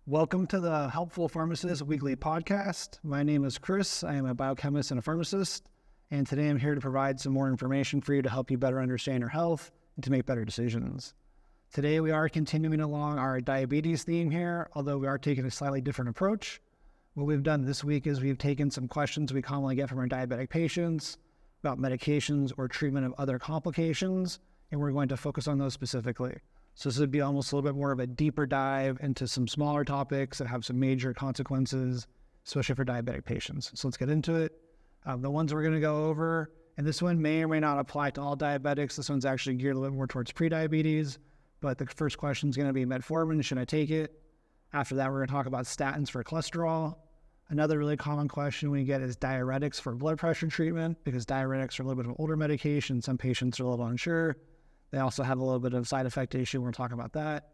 Welcome to the Helpful Pharmacist weekly podcast. My name is Chris. I am a biochemist and a pharmacist, and today I'm here to provide some more information for you to help you better understand your health and to make better decisions. Today we are continuing along our diabetes theme here, although we are taking a slightly different approach. What we've done this week is we've taken some questions we commonly get from our diabetic patients about medications or treatment of other complications, and we're going to focus on those specifically. So this would be almost a little bit more of a deeper dive into some smaller topics that have some major consequences, especially for diabetic patients. So let's get into it. The ones we're going to go over, and this one may or may not apply to all diabetics. This one's actually geared a little bit more towards prediabetes, but the first question is going to be metformin. Should I take it? After that, we're going to talk about statins for cholesterol. Another really common question we get is diuretics for blood pressure treatment, because diuretics are a little bit of an older medication. Some patients are a little unsure. They also have a little bit of side effect issue. We're talking about that.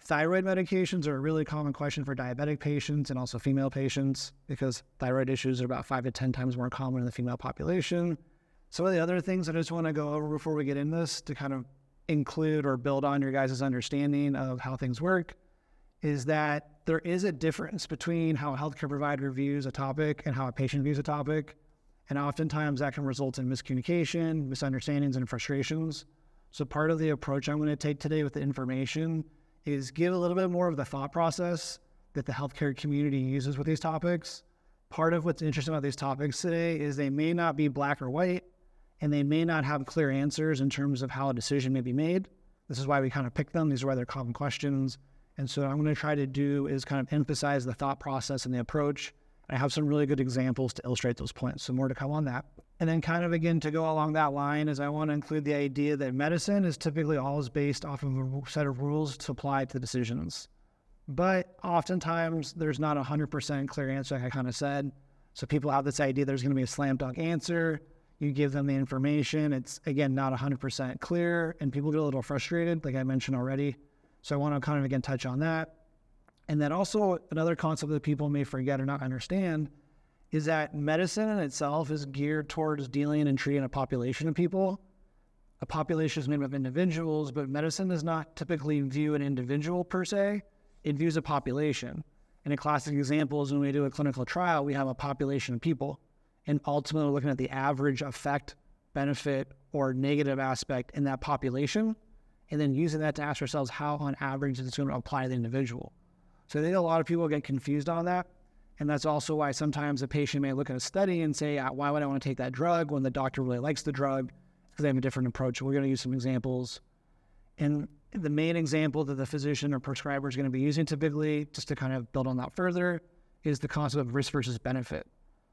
Thyroid medications are a really common question for diabetic patients and also female patients, because thyroid issues are about 5 to 10 times more common in the female population. Some of the other things I just want to go over before we get in this to kind of include or build on your guys' understanding of how things work is that there is a difference between how a healthcare provider views a topic and how a patient views a topic. And oftentimes that can result in miscommunication, misunderstandings, and frustrations. So part of the approach I'm going to take today with the information is give a little bit more of the thought process that the healthcare community uses with these topics. Part of what's interesting about these topics today is they may not be black or white, and they may not have clear answers in terms of how a decision may be made. This is why we kind of pick them. These are why they're common questions. And so what I'm going to try to do is kind of emphasize the thought process and the approach. I have some really good examples to illustrate those points, so more to come on that. And then kind of again to go along that line is I want to include the idea that medicine is typically always based off of a set of rules to apply to decisions. But oftentimes there's not a 100% clear answer, like I kind of said. So people have this idea there's going to be a slam dunk answer. You give them the information. It's, again, not 100% clear, and people get a little frustrated, like I mentioned already. So I want to kind of, again, touch on that. And then also another concept that people may forget or not understand is that medicine in itself is geared towards dealing and treating a population of people. A population is made up of individuals, but medicine does not typically view an individual per se. It views a population. And a classic example is when we do a clinical trial, we have a population of people. And ultimately, we're looking at the average effect, benefit, or negative aspect in that population, and then using that to ask ourselves how, on average, it's going to apply to the individual. So I think a lot of people get confused on that. And that's also why sometimes a patient may look at a study and say, why would I want to take that drug when the doctor really likes the drug? Because they have a different approach. We're going to use some examples. And the main example that the physician or prescriber is going to be using typically, just to kind of build on that further, is the concept of risk versus benefit.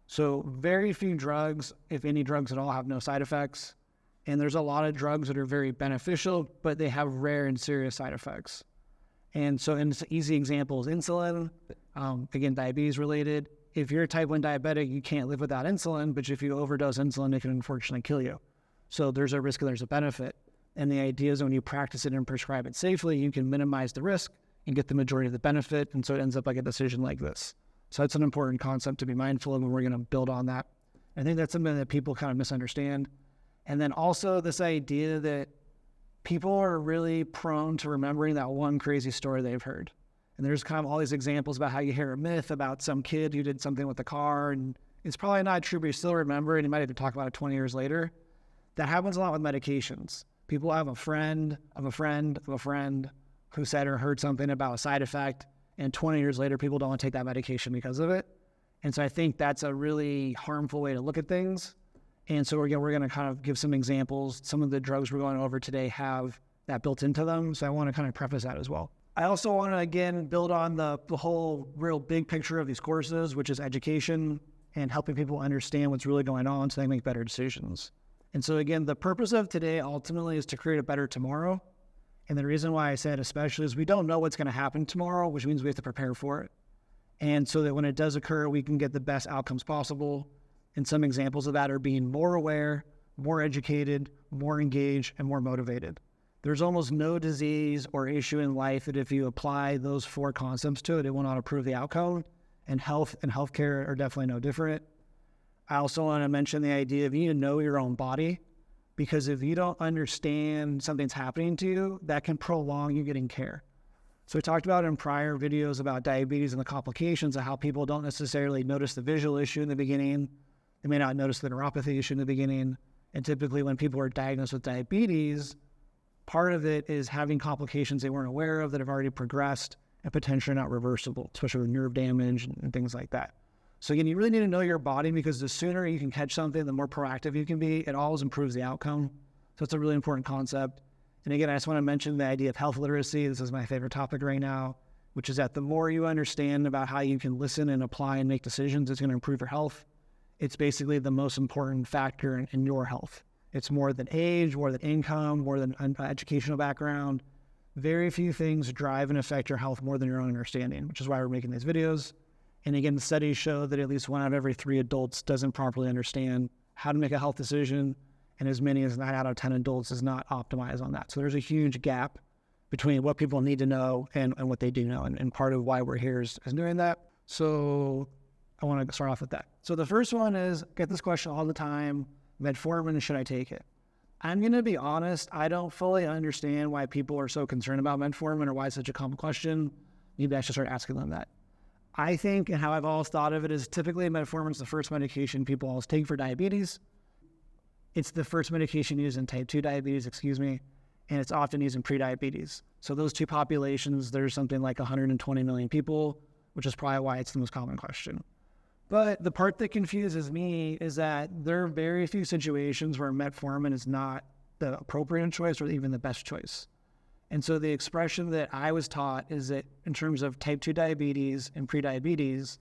So very few drugs, if any drugs at all, have no side effects. And there's a lot of drugs that are very beneficial, but they have rare and serious side effects. And so an easy example is insulin, again, diabetes related. If you're a type 1 diabetic, you can't live without insulin, but if you overdose insulin, it can unfortunately kill you. So there's a risk and there's a benefit. And the idea is when you practice it and prescribe it safely, you can minimize the risk and get the majority of the benefit. And so it ends up like a decision like this. So that's an important concept to be mindful of, and we're going to build on that. I think that's something that people kind of misunderstand. And then also this idea that people are really prone to remembering that one crazy story they've heard. And there's kind of all these examples about how you hear a myth about some kid who did something with the car, and it's probably not true, but you still remember it, and you might even talk about it 20 years later. That happens a lot with medications. People have a friend of a friend of a friend who said or heard something about a side effect, and 20 years later, people don't want to take that medication because of it. And so I think that's a really harmful way to look at things. And so we're going to kind of give some examples. Some of the drugs we're going over today have that built into them. So I want to kind of preface that as well. I also want to, again, build on the whole real big picture of these courses, which is education and helping people understand what's really going on so they make better decisions. And so, again, the purpose of today ultimately is to create a better tomorrow. And the reason why I said especially is we don't know what's going to happen tomorrow, which means we have to prepare for it. And so that when it does occur, we can get the best outcomes possible. And some examples of that are being more aware, more educated, more engaged, and more motivated. There's almost no disease or issue in life that if you apply those 4 concepts to it, it will not improve the outcome. And health and healthcare are definitely no different. I also want to mention the idea of you need to know your own body, because if you don't understand something's happening to you, that can prolong you getting care. So we talked about in prior videos about diabetes and the complications of how people don't necessarily notice the visual issue in the beginning. They may not notice the neuropathy issue in the beginning. And typically when people are diagnosed with diabetes, part of it is having complications they weren't aware of that have already progressed and potentially not reversible, especially with nerve damage and things like that. So again, you really need to know your body, because the sooner you can catch something, the more proactive you can be. It always improves the outcome. So it's a really important concept. And again, I just want to mention the idea of health literacy. This is my favorite topic right now, which is that the more you understand about how you can listen and apply and make decisions, it's going to improve your health. It's basically the most important factor in your health. It's more than age, more than income, more than educational background. Very few things drive and affect your health more than your own understanding, which is why we're making these videos. And again, the studies show that at least 1 out of every 3 adults doesn't properly understand how to make a health decision, and as many as 9 out of 10 adults is not optimized on that. So there's a huge gap between what people need to know and what they do know. And part of why we're here is doing that. So I want to start off with that. So the first one is, get this question all the time: Metformin, should I take it? I'm going to be honest, I don't fully understand why people are so concerned about Metformin or why it's such a common question. Maybe I should start asking them that. I think, and how I've always thought of it, is typically Metformin is the first medication people always take for diabetes. It's the first medication used in type 2 diabetes, and it's often used in prediabetes. So those two populations, there's something like 120 million people, which is probably why it's the most common question. But the part that confuses me is that there are very few situations where metformin is not the appropriate choice or even the best choice. And so the expression that I was taught is that in terms of type 2 diabetes and prediabetes,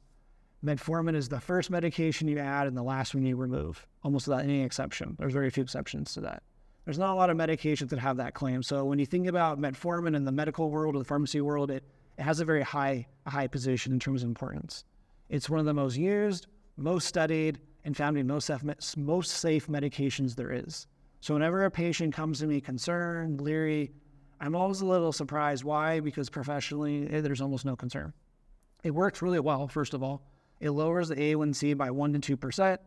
metformin is the first medication you add and the last one you remove, almost without any exception. There's very few exceptions to that. There's not a lot of medications that have that claim. So when you think about metformin in the medical world or the pharmacy world, it has a very high position in terms of importance. It's one of the most used, most studied, and found to be most safe medications there is. So whenever a patient comes to me concerned, leery, I'm always a little surprised. Why? Because professionally, there's almost no concern. It works really well, first of all. It lowers the A1C by 1 to 2%.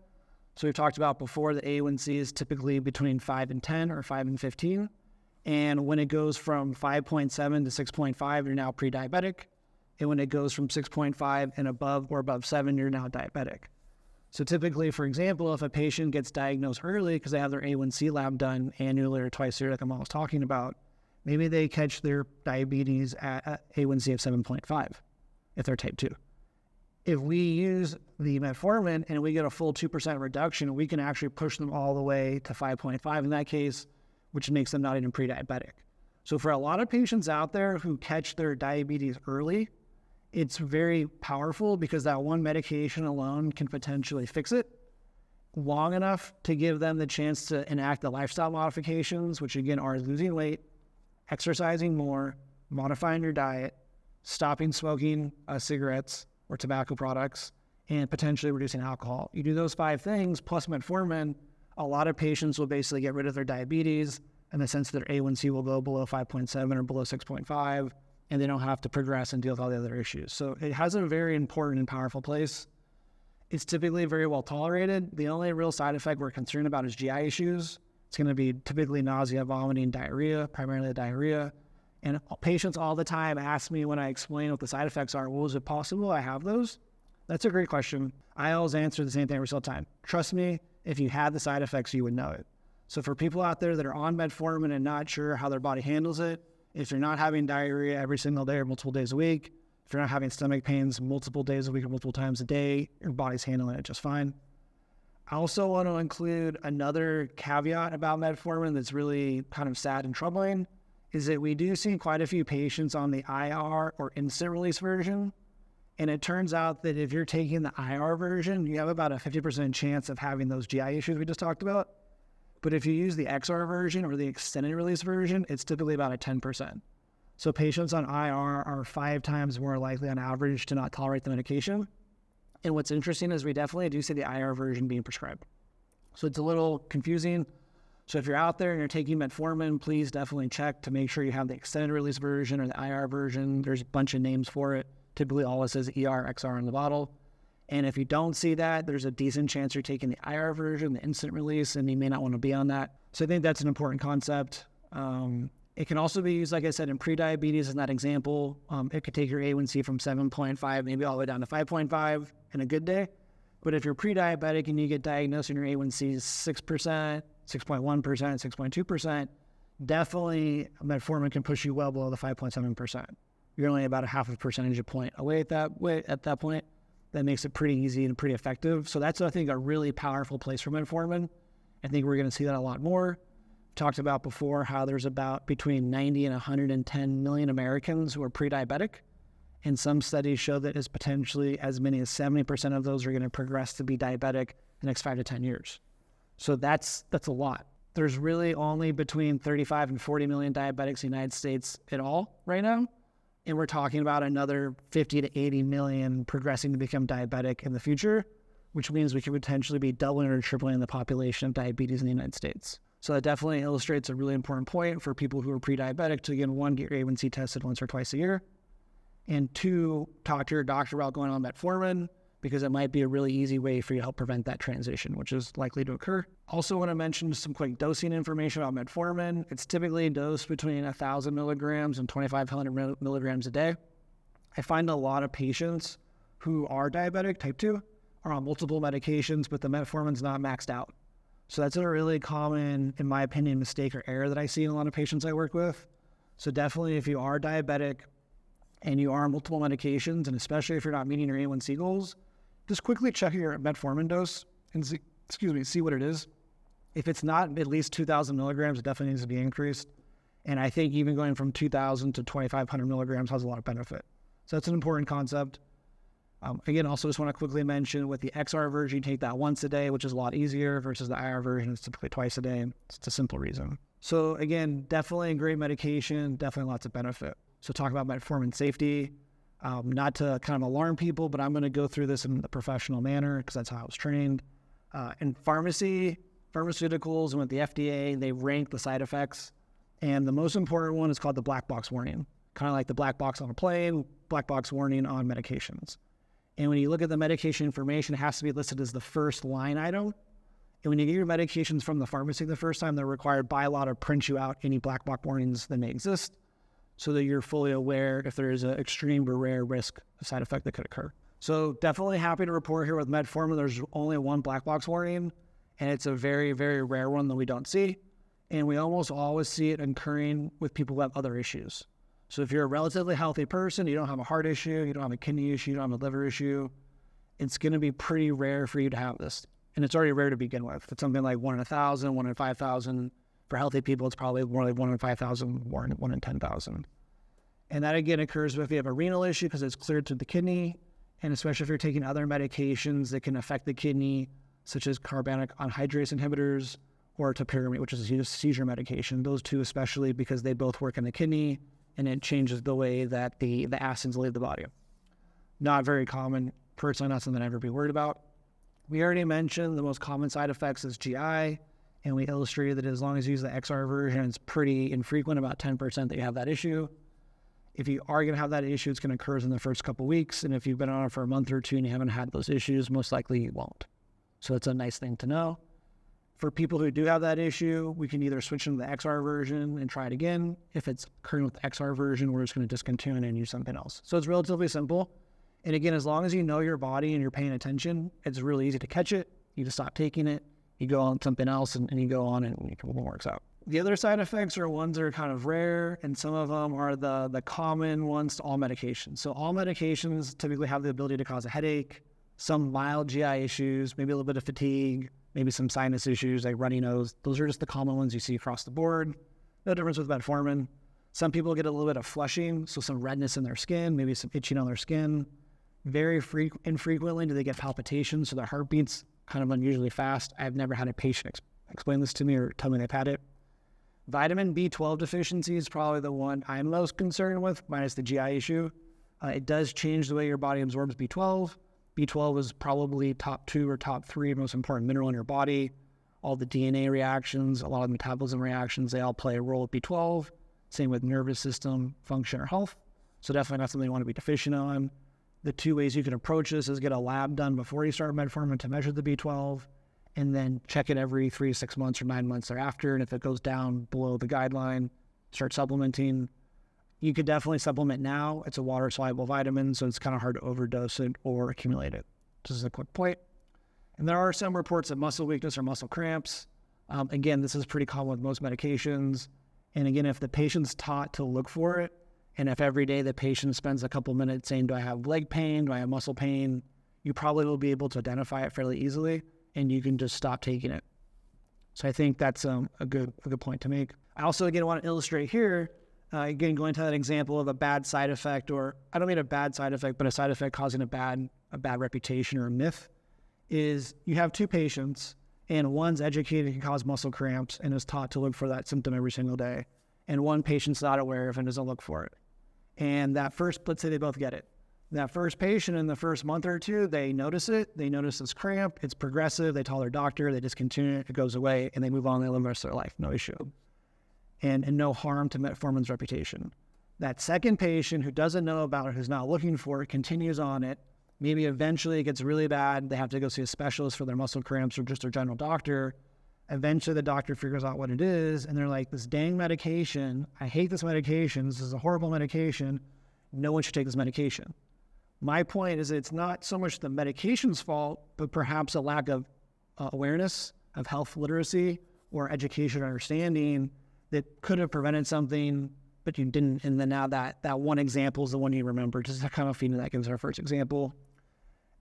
So we've talked about before, the A1C is typically between 5 and 10 or 5 and 15. And when it goes from 5.7 to 6.5, you're now pre-diabetic. And when it goes from 6.5 and above or above 7, you're now diabetic. So typically, for example, if a patient gets diagnosed early because they have their A1C lab done annually or twice a year, like I'm always talking about, maybe they catch their diabetes at A1C of 7.5 if they're type 2. If we use the metformin and we get a full 2% reduction, we can actually push them all the way to 5.5 in that case, which makes them not even pre-diabetic. So for a lot of patients out there who catch their diabetes early, it's very powerful because that one medication alone can potentially fix it long enough to give them the chance to enact the lifestyle modifications, which again are losing weight, exercising more, modifying your diet, stopping smoking cigarettes or tobacco products, and potentially reducing alcohol. You do those 5 things plus metformin, a lot of patients will basically get rid of their diabetes in the sense that their A1C will go below 5.7 or below 6.5, and they don't have to progress and deal with all the other issues. So it has a very important and powerful place. It's typically very well tolerated. The only real side effect we're concerned about is GI issues. It's going to be typically nausea, vomiting, diarrhea, primarily diarrhea. And patients all the time ask me when I explain what the side effects are, well, is it possible I have those? That's a great question. I always answer the same thing every single time. Trust me, if you had the side effects, you would know it. So for people out there that are on metformin and not sure how their body handles it, if you're not having diarrhea every single day or multiple days a week, if you're not having stomach pains multiple days a week or multiple times a day, your body's handling it just fine. I also want to include another caveat about metformin that's really kind of sad and troubling, is that we do see quite a few patients on the IR or instant release version. And it turns out that if you're taking the IR version, you have about a 50% chance of having those GI issues we just talked about. But if you use the XR version or the extended release version, it's typically about a 10%. So patients on IR are 5 times more likely on average to not tolerate the medication. And what's interesting is we definitely do see the IR version being prescribed. So it's a little confusing. So if you're out there and you're taking metformin, please definitely check to make sure you have the extended release version or the IR version. There's a bunch of names for it. Typically all it says ER, XR in the bottle. And if you don't see that, there's a decent chance you're taking the IR version, the instant release, and you may not want to be on that. So I think that's an important concept. It can also be used, like I said, in prediabetes in that example. It could take your A1C from 7.5, maybe all the way down to 5.5 in a good day. But if you're pre-diabetic and you get diagnosed and your A1C is 6%, 6.1%, 6.2%, definitely metformin can push you well below the 5.7%. You're only about a half a percentage point away at that point. That makes it pretty easy and pretty effective. So that's, I think, a really powerful place for metformin. I think we're going to see that a lot more. Talked about before how there's about between 90 and 110 million Americans who are pre-diabetic. And some studies show that as potentially as many as 70% of those are going to progress to be diabetic in the next 5 to 10 years. So that's a lot. There's really only between 35 and 40 million diabetics in the United States at all right now. And we're talking about another 50 to 80 million progressing to become diabetic in the future, which means we could potentially be doubling or tripling the population of diabetes in the United States. So that definitely illustrates a really important point for people who are pre-diabetic to, again, 1, get your A1C tested once or twice a year, and 2, talk to your doctor about going on metformin, because it might be a really easy way for you to help prevent that transition, which is likely to occur. Also want to mention some quick dosing information about metformin. It's typically dosed between 1,000 milligrams and 2,500 milligrams a day. I find a lot of patients who are diabetic, type 2, are on multiple medications, but the metformin's not maxed out. So that's a really common, in my opinion, mistake or error that I see in a lot of patients I work with. So definitely if you are diabetic and you are on multiple medications, and especially if you're not meeting your A1C goals, just quickly check your metformin dose and see what it is. If it's not at least 2,000 milligrams, it definitely needs to be increased. And I think even going from 2,000 to 2,500 milligrams has a lot of benefit. So that's an important concept. Again, also just want to quickly mention with the XR version, you take that once a day, which is a lot easier, versus the IR version, it's typically twice a day. It's a simple reason. So again, definitely a great medication, definitely lots of benefit. So talk about metformin safety, not to kind of alarm people, but I'm going to go through this in a professional manner because that's how I was trained. In pharmaceuticals and with the FDA, they rank the side effects. And the most important one is called the black box warning, kind of like the black box on a plane, black box warning on medications. And when you look at the medication information, it has to be listed as the first line item. And when you get your medications from the pharmacy the first time, they're required by law to print you out any black box warnings that may exist so that you're fully aware if there is an extreme or rare risk of side effect that could occur. So definitely happy to report here with metformin, there's only one black box warning, and it's a very, very rare one that we don't see. And we almost always see it occurring with people who have other issues. So if you're a relatively healthy person, you don't have a heart issue, you don't have a kidney issue, you don't have a liver issue, it's going to be pretty rare for you to have this. And it's already rare to begin with. It's something like 1 in 1,000, 1 in 5,000. For healthy people, it's probably more like 1 in 5,000, 1 in 10,000. And that again occurs if you have a renal issue because it's cleared to the kidney, and especially if you're taking other medications that can affect the kidney, such as carbonic anhydrase inhibitors or topiramate, which is a seizure medication. Those two especially because they both work in the kidney, and it changes the way that the acids leave the body. Not very common. Personally, not something I'd ever be worried about. We already mentioned the most common side effects is GI, and we illustrated that as long as you use the XR version, it's pretty infrequent, about 10% that you have that issue. If you are going to have that issue, it's going to occur in the first couple of weeks, and if you've been on it for a month or two and you haven't had those issues, most likely you won't. So that's a nice thing to know. For people who do have that issue, we can either switch into the XR version and try it again. If it's occurring with the XR version, we're just going to discontinue and use something else. So it's relatively simple. And again, as long as you know your body and you're paying attention, it's really easy to catch it. You just stop taking it, you go on something else, and you go on and it works out. The other side effects are ones that are kind of rare, and some of them are the common ones to all medications. So all medications typically have the ability to cause a headache, some mild GI issues, maybe a little bit of fatigue, maybe some sinus issues like runny nose. Those are just the common ones you see across the board. No difference with metformin. Some people get a little bit of flushing, so some redness in their skin, maybe some itching on their skin. Very infrequently do they get palpitations, so their heartbeat's kind of unusually fast. I've never had a patient explain this to me or tell me they've had it. Vitamin B12 deficiency is probably the one I'm most concerned with, minus the GI issue. It does change the way your body absorbs B12. B12 is probably top 2 or top 3 most important mineral in your body. All the DNA reactions, a lot of metabolism reactions, they all play a role with B12. Same with nervous system function or health. So definitely not something you want to be deficient on. The 2 ways you can approach this is get a lab done before you start metformin to measure the B12, and then check it every 3 to 6 months or 9 months thereafter. And if it goes down below the guideline, start supplementing. You could definitely supplement now. It's a water-soluble vitamin, so it's kind of hard to overdose it or accumulate it. Just as a quick point. And there are some reports of muscle weakness or muscle cramps. Again, this is pretty common with most medications. And again, if the patient's taught to look for it, and if every day the patient spends a couple minutes saying, do I have leg pain? Do I have muscle pain? You probably will be able to identify it fairly easily, and you can just stop taking it. So I think that's a good point to make. I also, again, want to illustrate here, again, going to that example of a bad side effect, or I don't mean a bad side effect, but a side effect causing a bad reputation or a myth, is you have two patients, and one's educated can cause muscle cramps and is taught to look for that symptom every single day, and one patient's not aware of and doesn't look for it. And that first, let's say they both get it. That first patient in the first month or two, they notice it. They notice this cramp. It's progressive. They tell their doctor. They discontinue it. It goes away, and they move on. They live the rest of their life. No issue. And no harm to metformin's reputation. That second patient who doesn't know about it, who's not looking for it, continues on it. Maybe eventually it gets really bad. They have to go see a specialist for their muscle cramps or just their general doctor. Eventually the doctor figures out what it is, and they're like, this dang medication, I hate this medication. This is a horrible medication. No one should take this medication. My point is it's not so much the medication's fault, but perhaps a lack of awareness, of health literacy, or education or understanding that could have prevented something, but you didn't. And then now that one example is the one you remember. Just to kind of feed that gives our first example.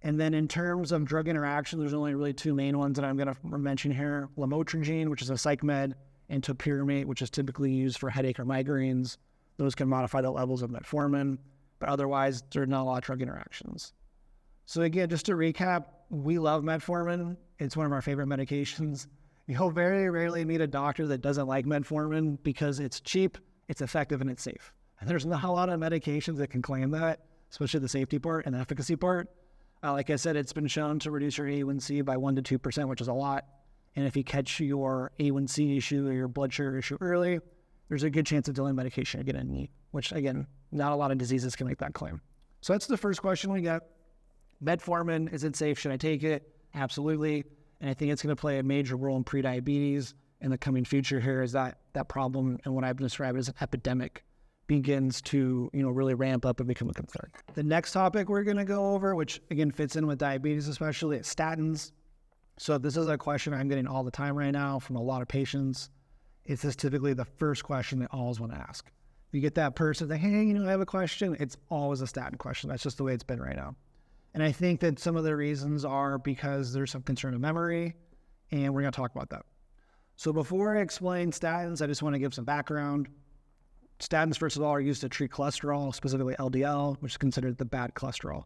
And then in terms of drug interaction, there's only really two main ones that I'm going to mention here. Lamotrigine, which is a psych med, and topiramate, which is typically used for headache or migraines. Those can modify the levels of metformin, but otherwise there are not a lot of drug interactions. So again, just to recap, we love metformin. It's one of our favorite medications. You'll very rarely meet a doctor that doesn't like metformin because it's cheap, it's effective, and it's safe. And there's not a lot of medications that can claim that, especially the safety part and the efficacy part. Like I said, it's been shown to reduce your A1C by 1 to 2%, which is a lot. And if you catch your A1C issue or your blood sugar issue early, there's a good chance of delaying medication you're going to need, which again, not a lot of diseases can make that claim. So that's the first question we got. Metformin, is it safe? Should I take it? Absolutely. And I think it's going to play a major role in prediabetes in the coming future here as that problem and what I've described as an epidemic begins to, really ramp up and become a concern. The next topic we're going to go over, which again fits in with diabetes especially, is statins. So this is a question I'm getting all the time right now from a lot of patients. This is typically the first question they always want to ask. You get that person that, hey, I have a question. It's always a statin question. That's just the way it's been right now. And I think that some of the reasons are because there's some concern of memory, and we're going to talk about that. So before I explain statins, I just want to give some background. Statins, first of all, are used to treat cholesterol, specifically LDL, which is considered the bad cholesterol.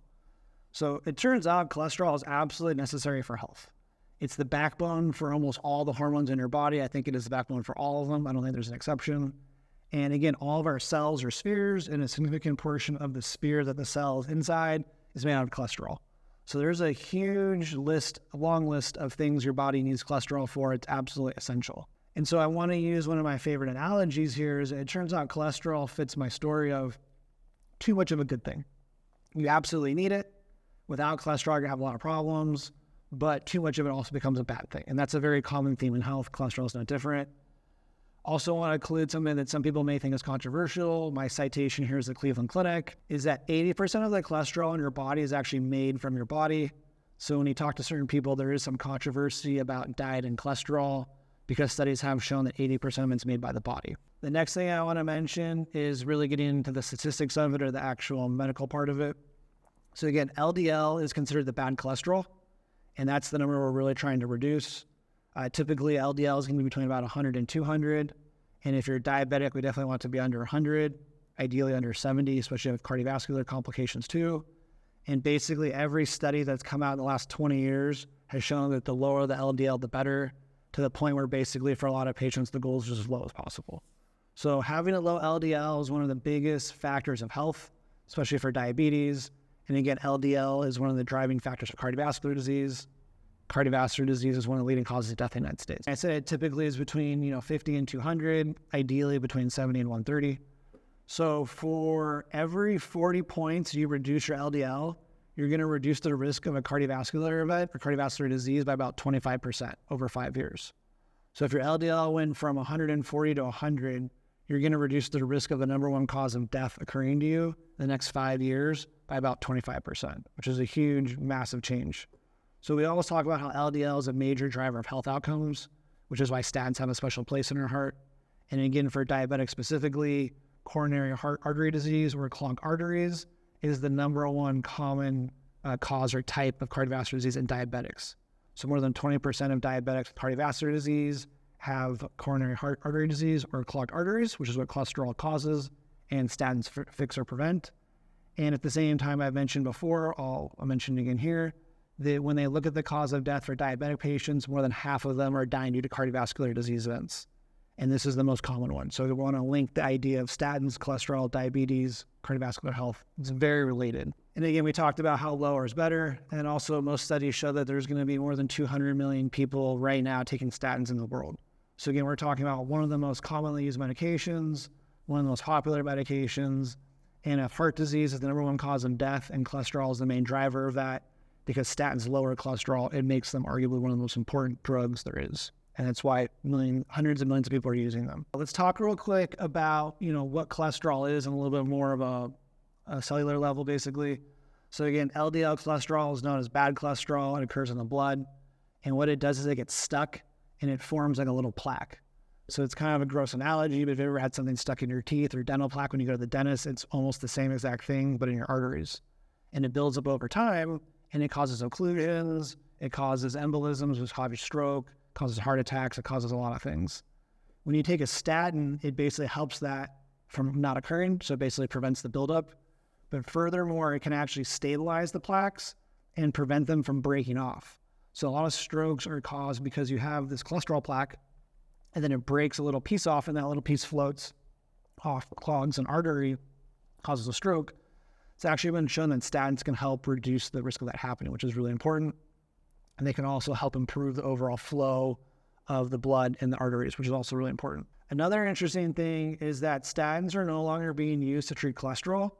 So it turns out cholesterol is absolutely necessary for health. It's the backbone for almost all the hormones in your body. I think it is the backbone for all of them. I don't think there's an exception. And again, all of our cells are spheres, and a significant portion of the sphere that the cell is inside is made out of cholesterol. So there's a huge list, a long list of things your body needs cholesterol for. It's absolutely essential. And so I want to use one of my favorite analogies here is it turns out cholesterol fits my story of too much of a good thing. You absolutely need it. Without cholesterol, you're going to have a lot of problems, but too much of it also becomes a bad thing. And that's a very common theme in health. Cholesterol is no different. Also want to include something that some people may think is controversial. My citation here is the Cleveland Clinic, is that 80% of the cholesterol in your body is actually made from your body. So when you talk to certain people, there is some controversy about diet and cholesterol because studies have shown that 80% of it's made by the body. The next thing I want to mention is really getting into the statistics of it or the actual medical part of it. So again, LDL is considered the bad cholesterol, and that's the number we're really trying to reduce. Typically, LDL is going to be between about 100 and 200. And if you're diabetic, we definitely want it to be under 100, ideally under 70, especially with cardiovascular complications too. And basically every study that's come out in the last 20 years has shown that the lower the LDL, the better, to the point where basically for a lot of patients, the goal is just as low as possible. So having a low LDL is one of the biggest factors of health, especially for diabetes. And again, LDL is one of the driving factors for cardiovascular disease. Cardiovascular disease is one of the leading causes of death in the United States. I said it typically is between 50 and 200, ideally between 70 and 130. So for every 40 points you reduce your LDL, you're going to reduce the risk of a cardiovascular event or cardiovascular disease by about 25% over 5 years. So if your LDL went from 140 to 100, you're going to reduce the risk of the number one cause of death occurring to you in the next 5 years by about 25%, which is a huge, massive change. So we always talk about how LDL is a major driver of health outcomes, which is why statins have a special place in our heart. And again, for diabetics specifically, coronary heart artery disease or clogged arteries is the number one common cause or type of cardiovascular disease in diabetics. So more than 20% of diabetics with cardiovascular disease have coronary heart artery disease or clogged arteries, which is what cholesterol causes, and statins fix or prevent. And at the same time, I've mentioned before, I'll mention again here, that when they look at the cause of death for diabetic patients, more than half of them are dying due to cardiovascular disease events. And this is the most common one. So we want to link the idea of statins, cholesterol, diabetes, cardiovascular health. It's very related. And again, we talked about how lower is better. And also most studies show that there's going to be more than 200 million people right now taking statins in the world. So again, we're talking about one of the most commonly used medications, one of the most popular medications, and if heart disease is the number one cause of death and cholesterol is the main driver of that, because statins lower cholesterol, it makes them arguably one of the most important drugs there is. And that's why hundreds of millions of people are using them. Let's talk real quick about, what cholesterol is on a little bit more of a cellular level, basically. So again, LDL cholesterol is known as bad cholesterol. It occurs in the blood. And what it does is it gets stuck and it forms like a little plaque. So it's kind of a gross analogy, but if you ever had something stuck in your teeth or dental plaque when you go to the dentist, it's almost the same exact thing, but in your arteries. And it builds up over time and it causes occlusions, it causes embolisms, which causes stroke, causes heart attacks, it causes a lot of things. When you take a statin, it basically helps that from not occurring, so it basically prevents the buildup. But furthermore, it can actually stabilize the plaques and prevent them from breaking off. So a lot of strokes are caused because you have this cholesterol plaque, and then it breaks a little piece off, and that little piece floats off, clogs an artery, causes a stroke. It's actually been shown that statins can help reduce the risk of that happening, which is really important. And they can also help improve the overall flow of the blood in the arteries, which is also really important. Another interesting thing is that statins are no longer being used to treat cholesterol.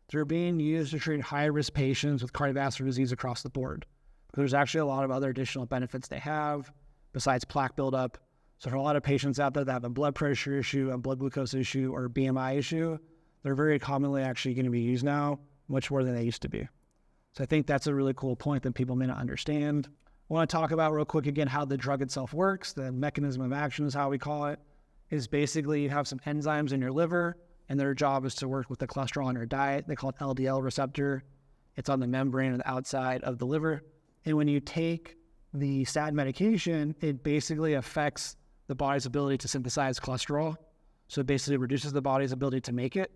They're being used to treat high-risk patients with cardiovascular disease across the board. There's actually a lot of other additional benefits they have besides plaque buildup. So for a lot of patients out there that have a blood pressure issue, a blood glucose issue, or a BMI issue, they're very commonly actually going to be used now, much more than they used to be. So I think that's a really cool point that people may not understand. I want to talk about real quick again how the drug itself works. The mechanism of action is how we call it, is basically you have some enzymes in your liver, and their job is to work with the cholesterol in your diet. They call it LDL receptor. It's on the membrane on the outside of the liver. And when you take the statin medication, it basically affects the body's ability to synthesize cholesterol. So it basically reduces the body's ability to make it.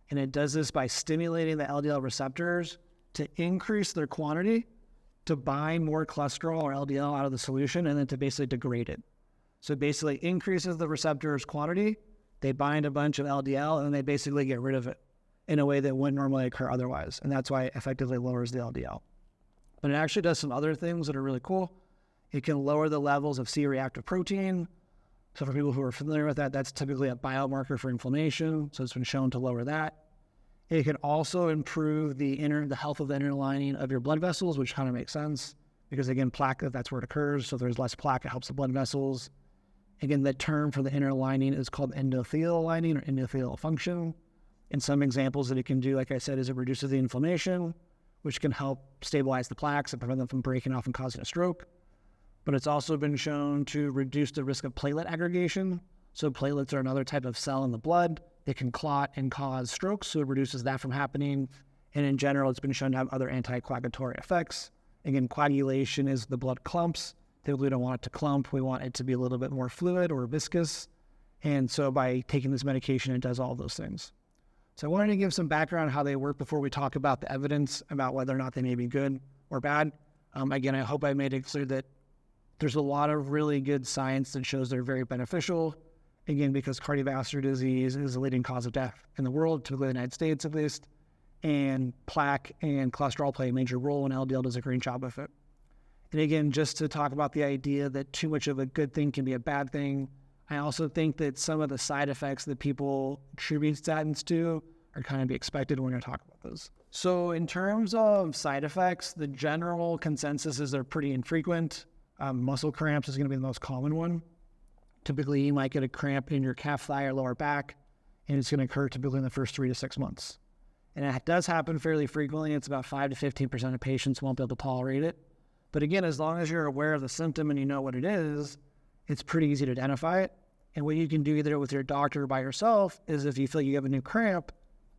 And it does this by stimulating the LDL receptors to increase their quantity, to bind more cholesterol or LDL out of the solution, and then to basically degrade it. So it basically increases the receptor's quantity, they bind a bunch of LDL, and then they basically get rid of it in a way that wouldn't normally occur otherwise. And that's why it effectively lowers the LDL. But it actually does some other things that are really cool. It can lower the levels of C-reactive protein. So for people who are familiar with that, that's typically a biomarker for inflammation. So it's been shown to lower that. It can also improve the health of the inner lining of your blood vessels, which kind of makes sense because, again, plaque, that's where it occurs. So if there's less plaque, it helps the blood vessels. Again, the term for the inner lining is called endothelial lining or endothelial function. And some examples that it can do, like I said, is it reduces the inflammation, which can help stabilize the plaques and prevent them from breaking off and causing a stroke. But it's also been shown to reduce the risk of platelet aggregation. So platelets are another type of cell in the blood. They can clot and cause strokes, so it reduces that from happening. And in general, it's been shown to have other anticoagulatory effects. Again, coagulation is the blood clumps. Typically, we don't want it to clump. We want it to be a little bit more fluid or viscous. And so by taking this medication, it does all those things. So I wanted to give some background on how they work before we talk about the evidence about whether or not they may be good or bad. Again, I hope I made it clear that there's a lot of really good science that shows they're very beneficial. Again, because cardiovascular disease is the leading cause of death in the world, typically the United States at least, and plaque and cholesterol play a major role, and LDL does a great job with it. And again, just to talk about the idea that too much of a good thing can be a bad thing, I also think that some of the side effects that people attribute statins to are kind of be expected. We're going to talk about those. So in terms of side effects, the general consensus is they're pretty infrequent. Muscle cramps is going to be the most common one. Typically, you might get a cramp in your calf thigh or lower back. and it's going to occur typically in the first 3 to 6 months. And it does happen fairly frequently. It's about 5 to 15% of patients won't be able to tolerate it. But again, as long as you're aware of the symptom and you know what it is, it's pretty easy to identify it. And what you can do either with your doctor or by yourself is if you feel you have a new cramp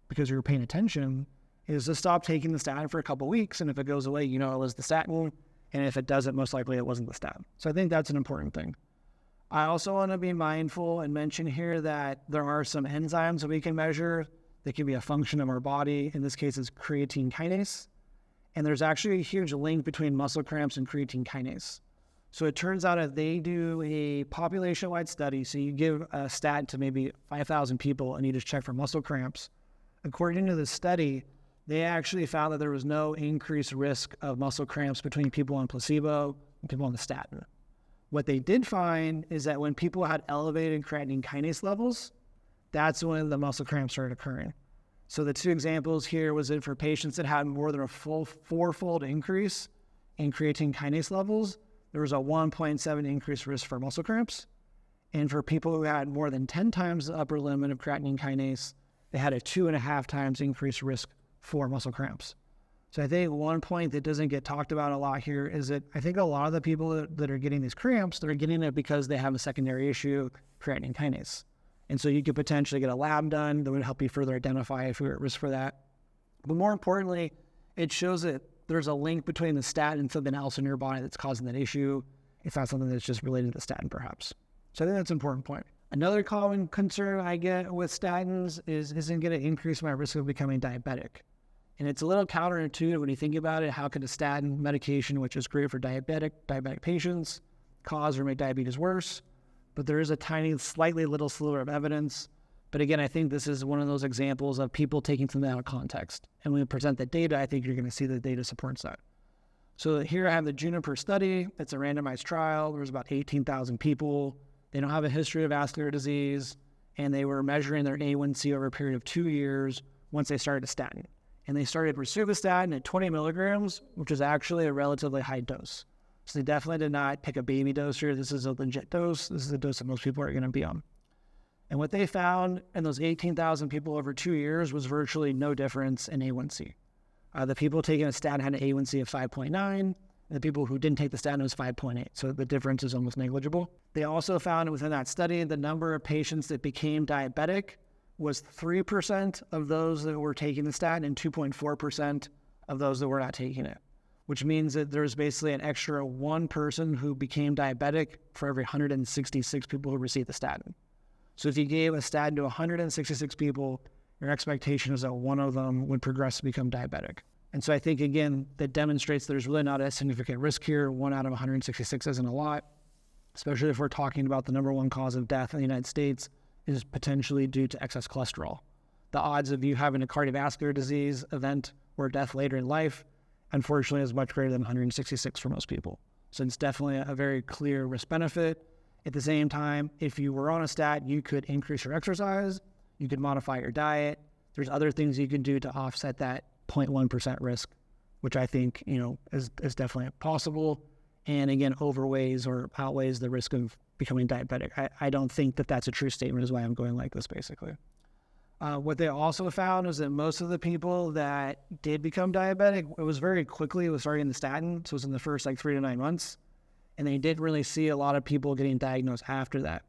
because you're paying attention, is to stop taking the statin for a couple of weeks. And if it goes away, you know it was the statin. And if it doesn't, most likely it wasn't the statin. So I think that's an important thing. I also want to be mindful and mention here that there are some enzymes that we can measure that can be a function of our body. In this case, it's creatine kinase. And there's actually a huge link between muscle cramps and creatine kinase. So it turns out that they do a population-wide study. So you give a statin to maybe 5,000 people and you just check for muscle cramps. According to the study, they actually found that there was no increased risk of muscle cramps between people on placebo and people on the statin. What they did find is that when people had elevated creatine kinase levels, that's when the muscle cramps started occurring. So the two examples here was that for patients that had more than a full 4-fold increase in creatine kinase levels, there was a 1.7 increased risk for muscle cramps. And for people who had more than 10 times the upper limit of creatine kinase, they had a 2.5 times increased risk for muscle cramps. So I think one point that doesn't get talked about a lot here is that I think a lot of the people that are getting these cramps, they're getting it because they have a secondary issue, creatine kinase. And so you could potentially get a lab done that would help you further identify if you're at risk for that. But more importantly, it shows that there's a link between the statin and something else in your body that's causing that issue. It's not something that's just related to the statin, perhaps. So I think that's an important point. Another common concern I get with statins is it going to increase my risk of becoming diabetic. And it's a little counterintuitive when you think about it. How could a statin medication, which is great for diabetic patients, cause or make diabetes worse? But there is a tiny, slightly little sliver of evidence. But again, I think this is one of those examples of people taking something out of context. And when we present the data, I think you're going to see the data supports that. So here I have the Juniper study. It's a randomized trial. There was about 18,000 people. They don't have a history of vascular disease. And they were measuring their A1C over a period of 2 years once they started a statin. And they started rosuvastatin at 20 milligrams, which is actually a relatively high dose. So they definitely did not pick a baby dose here. This is a legit dose. This is a dose that most people are going to be on. And what they found in those 18,000 people over 2 years was virtually no difference in A1C. The people taking a statin had an A1C of 5.9, and the people who didn't take the statin was 5.8. So the difference is almost negligible. They also found within that study the number of patients that became diabetic was 3% of those that were taking the statin and 2.4% of those that were not taking it, which means that there's basically an extra 1 person who became diabetic for every 166 people who received the statin. So if you gave a statin to 166 people, your expectation is that 1 of them would progress to become diabetic. And so I think, again, that demonstrates there's really not a significant risk here. 1 out of 166 isn't a lot, especially if we're talking about the number 1 cause of death in the United States is potentially due to excess cholesterol. The odds of you having a cardiovascular disease event or death later in life, unfortunately, is much greater than 166 for most people. So it's definitely a very clear risk-benefit. At the same time, if you were on a statin, you could increase your exercise, you could modify your diet. There's other things you can do to offset that 0.1% risk, which I think, is definitely possible. And again, overweighs or outweighs the risk of becoming diabetic. I don't think that that's a true statement is why I'm going like this, basically. What they also found is that most of the people that did become diabetic, it was very quickly with starting the statin. So it was in the first 3 to 9 months. And they didn't really see a lot of people getting diagnosed after that.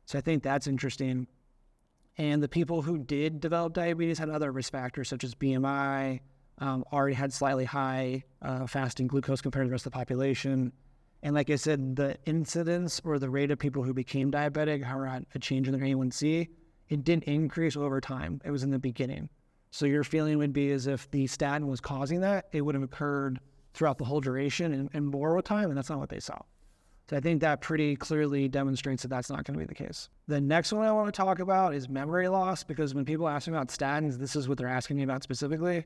So I think that's interesting. And the people who did develop diabetes had other risk factors such as BMI, already had slightly high fasting glucose compared to the rest of the population. And like I said, the incidence or the rate of people who became diabetic or had a change in their A1C, it didn't increase over time. It was in the beginning. So your feeling would be as if the statin was causing that, it would have occurred throughout the whole duration and more with time, and that's not what they saw. So I think that pretty clearly demonstrates that that's not going to be the case. The next one I want to talk about is memory loss, because when people ask me about statins, this is what they're asking me about specifically.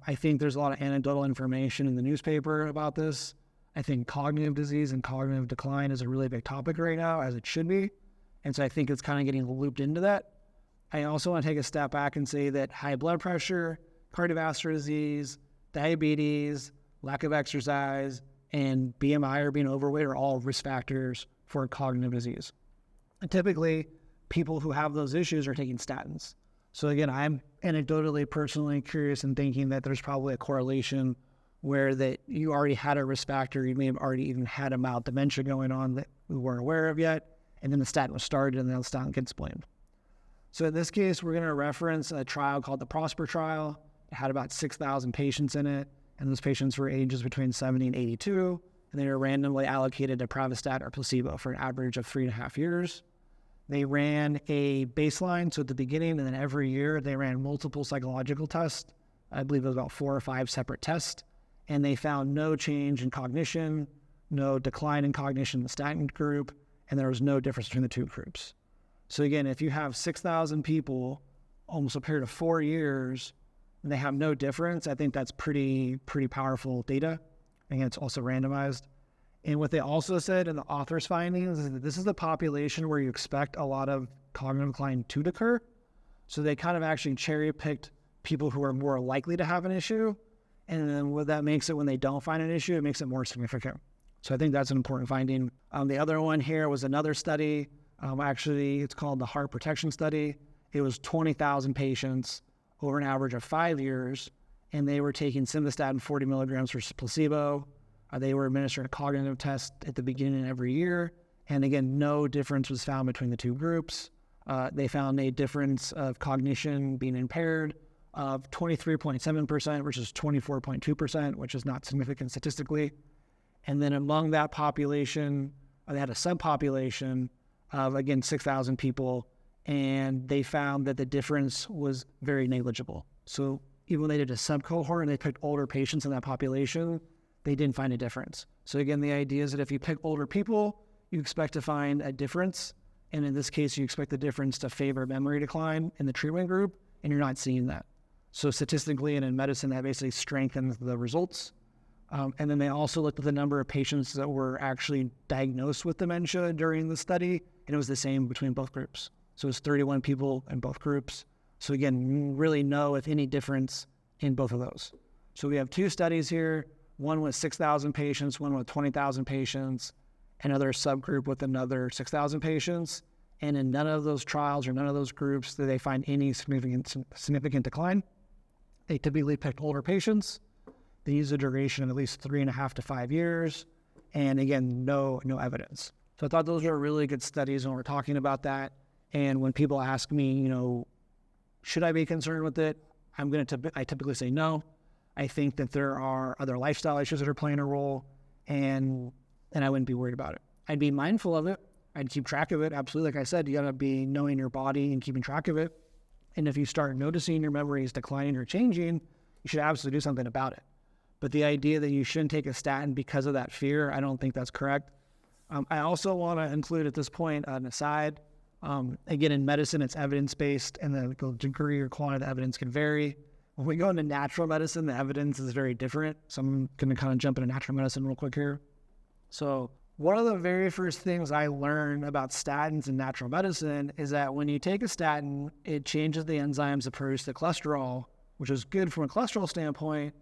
I think there's a lot of anecdotal information in the newspaper about this. I think cognitive disease and cognitive decline is a really big topic right now, as it should be. And so I think it's kind of getting looped into that. I also want to take a step back and say that high blood pressure, cardiovascular disease, diabetes, lack of exercise, and BMI or being overweight are all risk factors for cognitive disease. And typically, people who have those issues are taking statins. So again, I'm anecdotally, personally curious and thinking that there's probably a correlation where that you already had a risk factor, you may have already even had a mild dementia going on that we weren't aware of yet, and then the statin was started and then the statin gets blamed. So in this case, we're going to reference a trial called the PROSPER trial. It had about 6,000 patients in it, and those patients were ages between 70 and 82, and they were randomly allocated to pravastatin or placebo for an average of 3.5 years. They ran a baseline, so at the beginning, and then every year they ran multiple psychological tests. I believe it was about 4 or 5 separate tests, and they found no change in cognition, no decline in cognition in the statin group, and there was no difference between the two groups. So again, if you have 6,000 people, almost a period of 4 years, and they have no difference, I think that's pretty powerful data. Again, it's also randomized. And what they also said in the author's findings is that this is the population where you expect a lot of cognitive decline to occur. So they kind of actually cherry-picked people who are more likely to have an issue. And then what that makes it when they don't find an issue, it makes it more significant. So I think that's an important finding. The other one here was another study. Actually, it's called the Heart Protection Study. It was 20,000 patients over an average of 5 years, and they were taking simvastatin 40 milligrams versus placebo. They were administered a cognitive test at the beginning of every year. And again, no difference was found between the two groups. They found a difference of cognition being impaired of 23.7% versus 24.2%, which is not significant statistically. And then among that population, they had a subpopulation of, again, 6,000 people, and they found that the difference was very negligible. So even when they did a subcohort and they picked older patients in that population, they didn't find a difference. So again, the idea is that if you pick older people, you expect to find a difference. And in this case, you expect the difference to favor memory decline in the treatment group, and you're not seeing that. So statistically and in medicine, that basically strengthens the results. And then they also looked at the number of patients that were actually diagnosed with dementia during the study, and it was the same between both groups. So it was 31 people in both groups. So again, really no, if any, difference in both of those. So we have 2 studies here, one with 6,000 patients, one with 20,000 patients, another subgroup with another 6,000 patients. And in none of those trials or none of those groups did they find any significant decline. They typically picked older patients. They used a duration of at least 3.5 to 5 years. And again, no evidence. So I thought those were really good studies when we're talking about that. And when people ask me, should I be concerned with it? I typically say no. I think that there are other lifestyle issues that are playing a role, and I wouldn't be worried about it. I'd be mindful of it. I'd keep track of it. Absolutely. Like I said, you got to be knowing your body and keeping track of it. And if you start noticing your memory is declining or changing, you should absolutely do something about it. But the idea that you shouldn't take a statin because of that fear, I don't think that's correct. I also want to include at this point an aside. Again, in medicine, it's evidence-based, and the degree or quantity of evidence can vary. When we go into natural medicine, the evidence is very different. So I'm going to kind of jump into natural medicine real quick here. So one of the very first things I learned about statins in natural medicine is that when you take a statin, it changes the enzymes that produce the cholesterol, which is good from a cholesterol standpoint,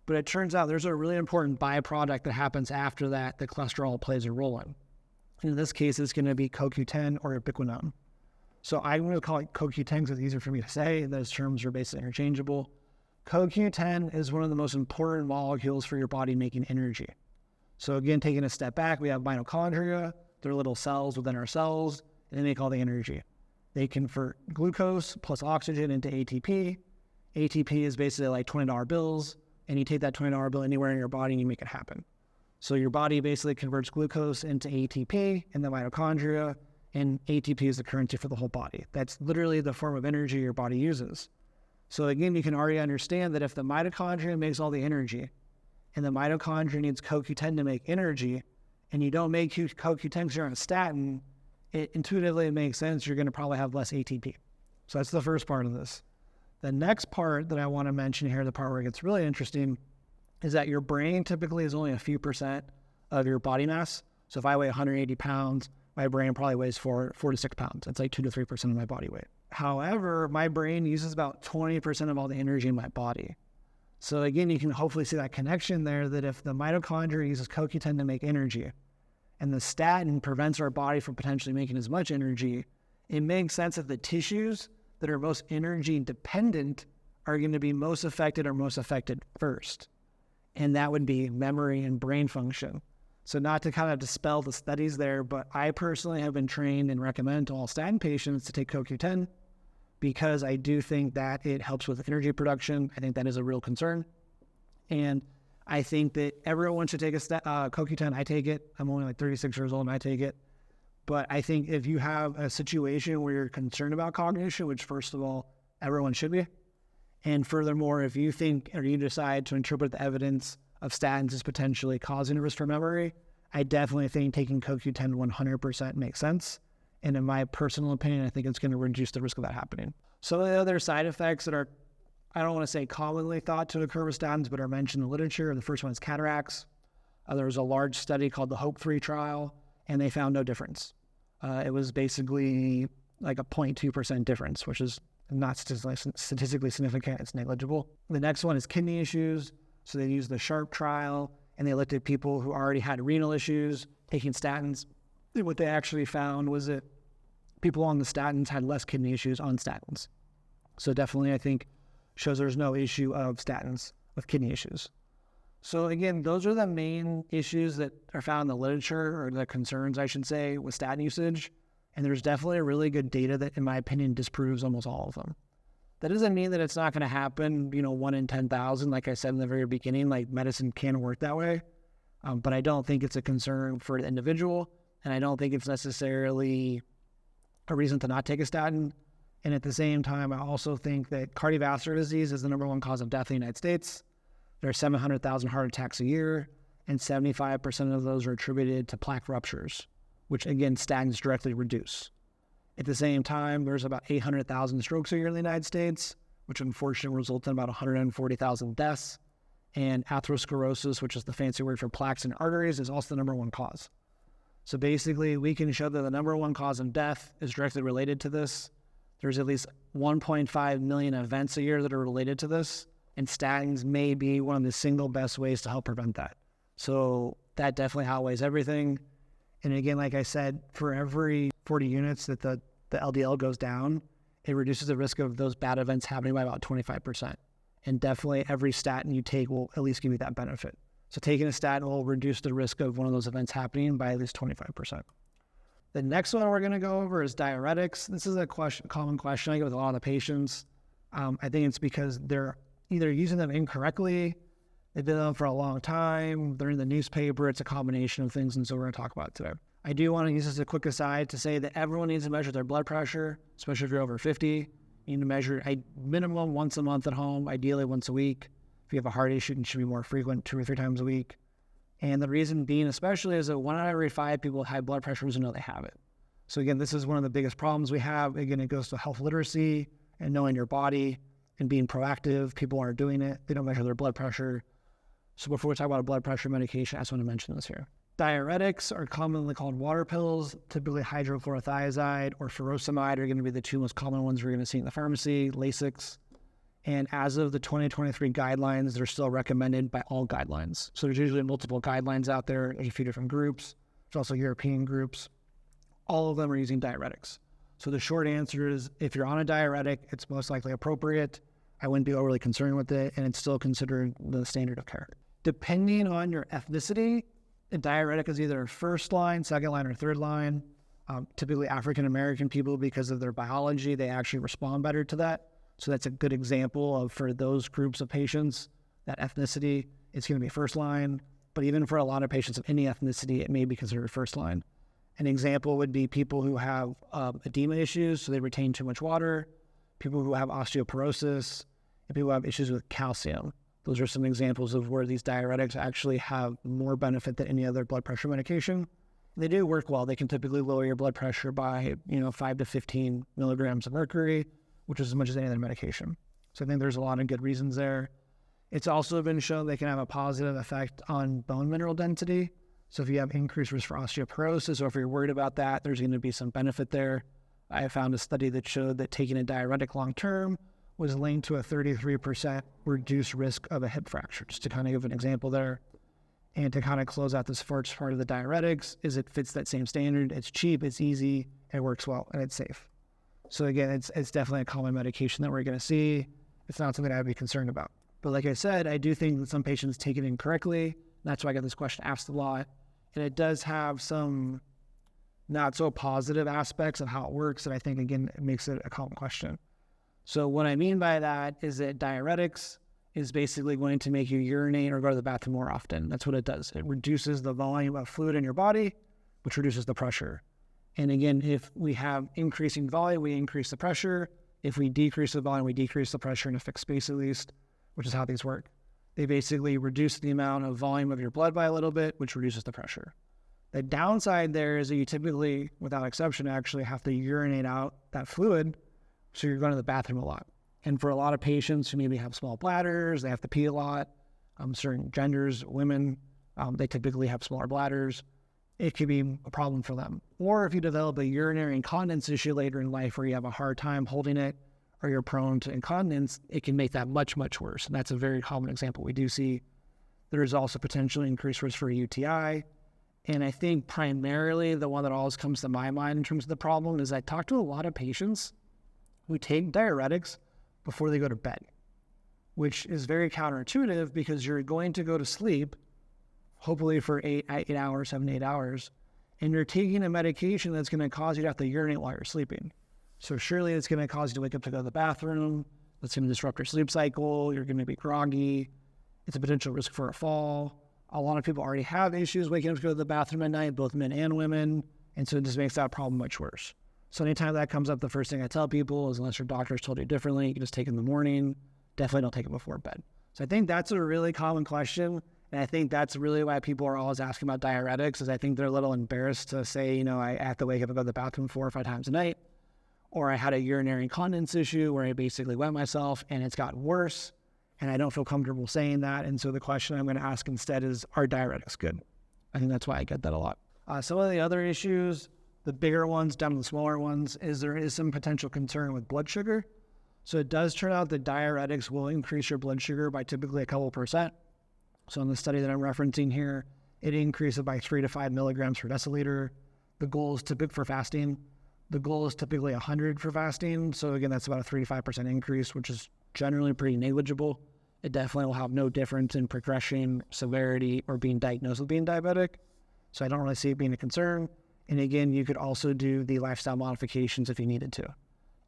but it turns out there's a really important byproduct that happens after that cholesterol plays a role in. In this case, it's going to be CoQ10 or ubiquinone. So I'm going to call it CoQ10 because it's easier for me to say. Those terms are basically interchangeable. CoQ10 is one of the most important molecules for your body making energy. So again, taking a step back, we have mitochondria. They're little cells within our cells, and they make all the energy. They convert glucose plus oxygen into ATP. ATP is basically like $20 bills, and you take that $20 bill anywhere in your body and you make it happen. So your body basically converts glucose into ATP in the mitochondria, and ATP is the currency for the whole body. That's literally the form of energy your body uses. So again, you can already understand that if the mitochondria makes all the energy, and the mitochondria needs CoQ10 to make energy, and you don't make CoQ10 because you're on a statin, it intuitively makes sense you're going to probably have less ATP. So that's the first part of this. The next part that I want to mention here, the part where it gets really interesting, is that your brain typically is only a few percent of your body mass. So if I weigh 180 pounds, my brain probably weighs 4 to 6 pounds. That's like 2 to 3% of my body weight. However, my brain uses about 20% of all the energy in my body. So again, you can hopefully see that connection there, that if the mitochondria uses CoQ10 to make energy, and the statin prevents our body from potentially making as much energy, it makes sense that the tissues that are most energy dependent are going to be most affected first. And that would be memory and brain function. So not to kind of dispel the studies there, but I personally have been trained and recommend to all statin patients to take CoQ10 because I do think that it helps with energy production. I think that is a real concern. And I think that everyone should take a CoQ10. I take it. I'm only like 36 years old and I take it. But I think if you have a situation where you're concerned about cognition, which first of all, everyone should be. And furthermore, if you think or you decide to interpret the evidence of statins as potentially causing a risk for memory, I definitely think taking CoQ10 100% makes sense. And in my personal opinion, I think it's going to reduce the risk of that happening. Some of the other side effects that are, I don't want to say commonly thought to occur with statins, but are mentioned in the literature. The first one is cataracts. There was a large study called the HOPE-3 trial, and they found no difference. It was basically like a 0.2% difference, which is not statistically significant. It's negligible. The next one is kidney issues. So they used the SHARP trial, and they looked at people who already had renal issues taking statins. And what they actually found was that people on the statins had less kidney issues on statins. So definitely, I think, shows there's no issue of statins with kidney issues. So again, those are the main issues that are found in the literature, or the concerns, I should say, with statin usage. And there's definitely a really good data that, in my opinion, disproves almost all of them. That doesn't mean that it's not going to happen, 1 in 10,000, like I said in the very beginning, like medicine can work that way. But I don't think it's a concern for the individual, and I don't think it's necessarily a reason to not take a statin. And at the same time, I also think that cardiovascular disease is the number one cause of death in the United States. There are 700,000 heart attacks a year, and 75% of those are attributed to plaque ruptures, which again, statins directly reduce. At the same time, there's about 800,000 strokes a year in the United States, which unfortunately results in about 140,000 deaths. And atherosclerosis, which is the fancy word for plaques in arteries, is also the number one cause. So basically, we can show that the number one cause of death is directly related to this. There's at least 1.5 million events a year that are related to this, and statins may be one of the single best ways to help prevent that. So that definitely outweighs everything. And again, like I said, for every 40 units that the LDL goes down, it reduces the risk of those bad events happening by about 25%. And definitely every statin you take will at least give you that benefit. So taking a statin will reduce the risk of one of those events happening by at least 25%. The next one we're going to go over is diuretics. This is a common question I get with a lot of the patients. I think it's because they're either using them incorrectly, they've been on them for a long time, they're in the newspaper, it's a combination of things, and so we're going to talk about it today. I do want to use this as a quick aside to say that everyone needs to measure their blood pressure, especially if you're over 50. You need to measure a minimum once a month at home, ideally once a week. If you have a heart issue, it should be more frequent, 2 or 3 times a week. And the reason being especially is that 1 out of every 5 people with high blood pressure doesn't know they have it. So again, this is one of the biggest problems we have. Again, it goes to health literacy and knowing your body and being proactive. People aren't doing it. They don't measure their blood pressure. So before we talk about a blood pressure medication, I just want to mention this here. Diuretics are commonly called water pills. Typically hydrochlorothiazide or furosemide are going to be the 2 most common ones we're going to see in the pharmacy, Lasix. And as of the 2023 guidelines, they're still recommended by all guidelines. So there's usually multiple guidelines out there, a few different groups. There's also European groups. All of them are using diuretics. So the short answer is, if you're on a diuretic, it's most likely appropriate. I wouldn't be overly concerned with it, and it's still considered the standard of care. Depending on your ethnicity, a diuretic is either first line, second line, or third line. Typically African-American people, because of their biology, they actually respond better to that. So that's a good example of, for those groups of patients, that ethnicity is going to be first line. But even for a lot of patients of any ethnicity, it may be considered first line. An example would be people who have edema issues, so they retain too much water, people who have osteoporosis, and people who have issues with calcium. Those are some examples of where these diuretics actually have more benefit than any other blood pressure medication. They do work well. They can typically lower your blood pressure by 5 to 15 milligrams of mercury, which is as much as any other medication. So I think there's a lot of good reasons there. It's also been shown they can have a positive effect on bone mineral density. So if you have increased risk for osteoporosis, or if you're worried about that, there's going to be some benefit there. I found a study that showed that taking a diuretic long-term was linked to a 33% reduced risk of a hip fracture, just to kind of give an example there. And to kind of close out this first part of the diuretics is it fits that same standard. It's cheap, it's easy, it works well, and it's safe. So again, it's definitely a common medication that we're going to see. It's not something I'd be concerned about. But like I said, I do think that some patients take it incorrectly. That's why I get this question asked a lot. And it does have some not so positive aspects of how it works that I think, again, it makes it a common question. So what I mean by that is that diuretics is basically going to make you urinate or go to the bathroom more often. That's what it does. It reduces the volume of fluid in your body, which reduces the pressure. And again, if we have increasing volume, we increase the pressure. If we decrease the volume, we decrease the pressure in a fixed space at least, which is how these work. They basically reduce the amount of volume of your blood by a little bit, which reduces the pressure. The downside there is that you typically, without exception, actually have to urinate out that fluid, so you're going to the bathroom a lot. And for a lot of patients who maybe have small bladders, they have to pee a lot. Certain genders, women, they typically have smaller bladders. It could be a problem for them. Or if you develop a urinary incontinence issue later in life where you have a hard time holding it or you're prone to incontinence, it can make that much, much worse. And that's a very common example we do see. There is also potentially increased risk for a UTI. And I think primarily the one that always comes to my mind in terms of the problem is I talk to a lot of patients who take diuretics before they go to bed, which is very counterintuitive because you're going to go to sleep, hopefully for 7 to 8 hours, and you're taking a medication that's going to cause you to have to urinate while you're sleeping. So surely it's going to cause you to wake up to go to the bathroom. It's going to disrupt your sleep cycle. You're going to be groggy. It's a potential risk for a fall. A lot of people already have issues waking up to go to the bathroom at night, both men and women, and so it just makes that problem much worse. So anytime that comes up, the first thing I tell people is unless your doctor's told you differently, you can just take it in the morning. Definitely don't take it before bed. So I think that's a really common question, and I think that's really why people are always asking about diuretics, is I think they're a little embarrassed to say, I have to wake up and go to the bathroom 4 or 5 times a night, or I had a urinary incontinence issue where I basically wet myself and it's gotten worse, and I don't feel comfortable saying that. And so the question I'm going to ask instead is, are diuretics good? I think that's why I get that a lot. Some of the other issues, the bigger ones down to the smaller ones, is there is some potential concern with blood sugar. So it does turn out that diuretics will increase your blood sugar by typically a couple %. So in the study that I'm referencing here, it increases by 3 to 5 milligrams per deciliter. The goal is typical for fasting. The goal is typically 100 for fasting. So again, that's about a 3 to 5% increase, which is generally pretty negligible. It definitely will have no difference in progression, severity, or being diagnosed with being diabetic. So I don't really see it being a concern. And again, you could also do the lifestyle modifications if you needed to.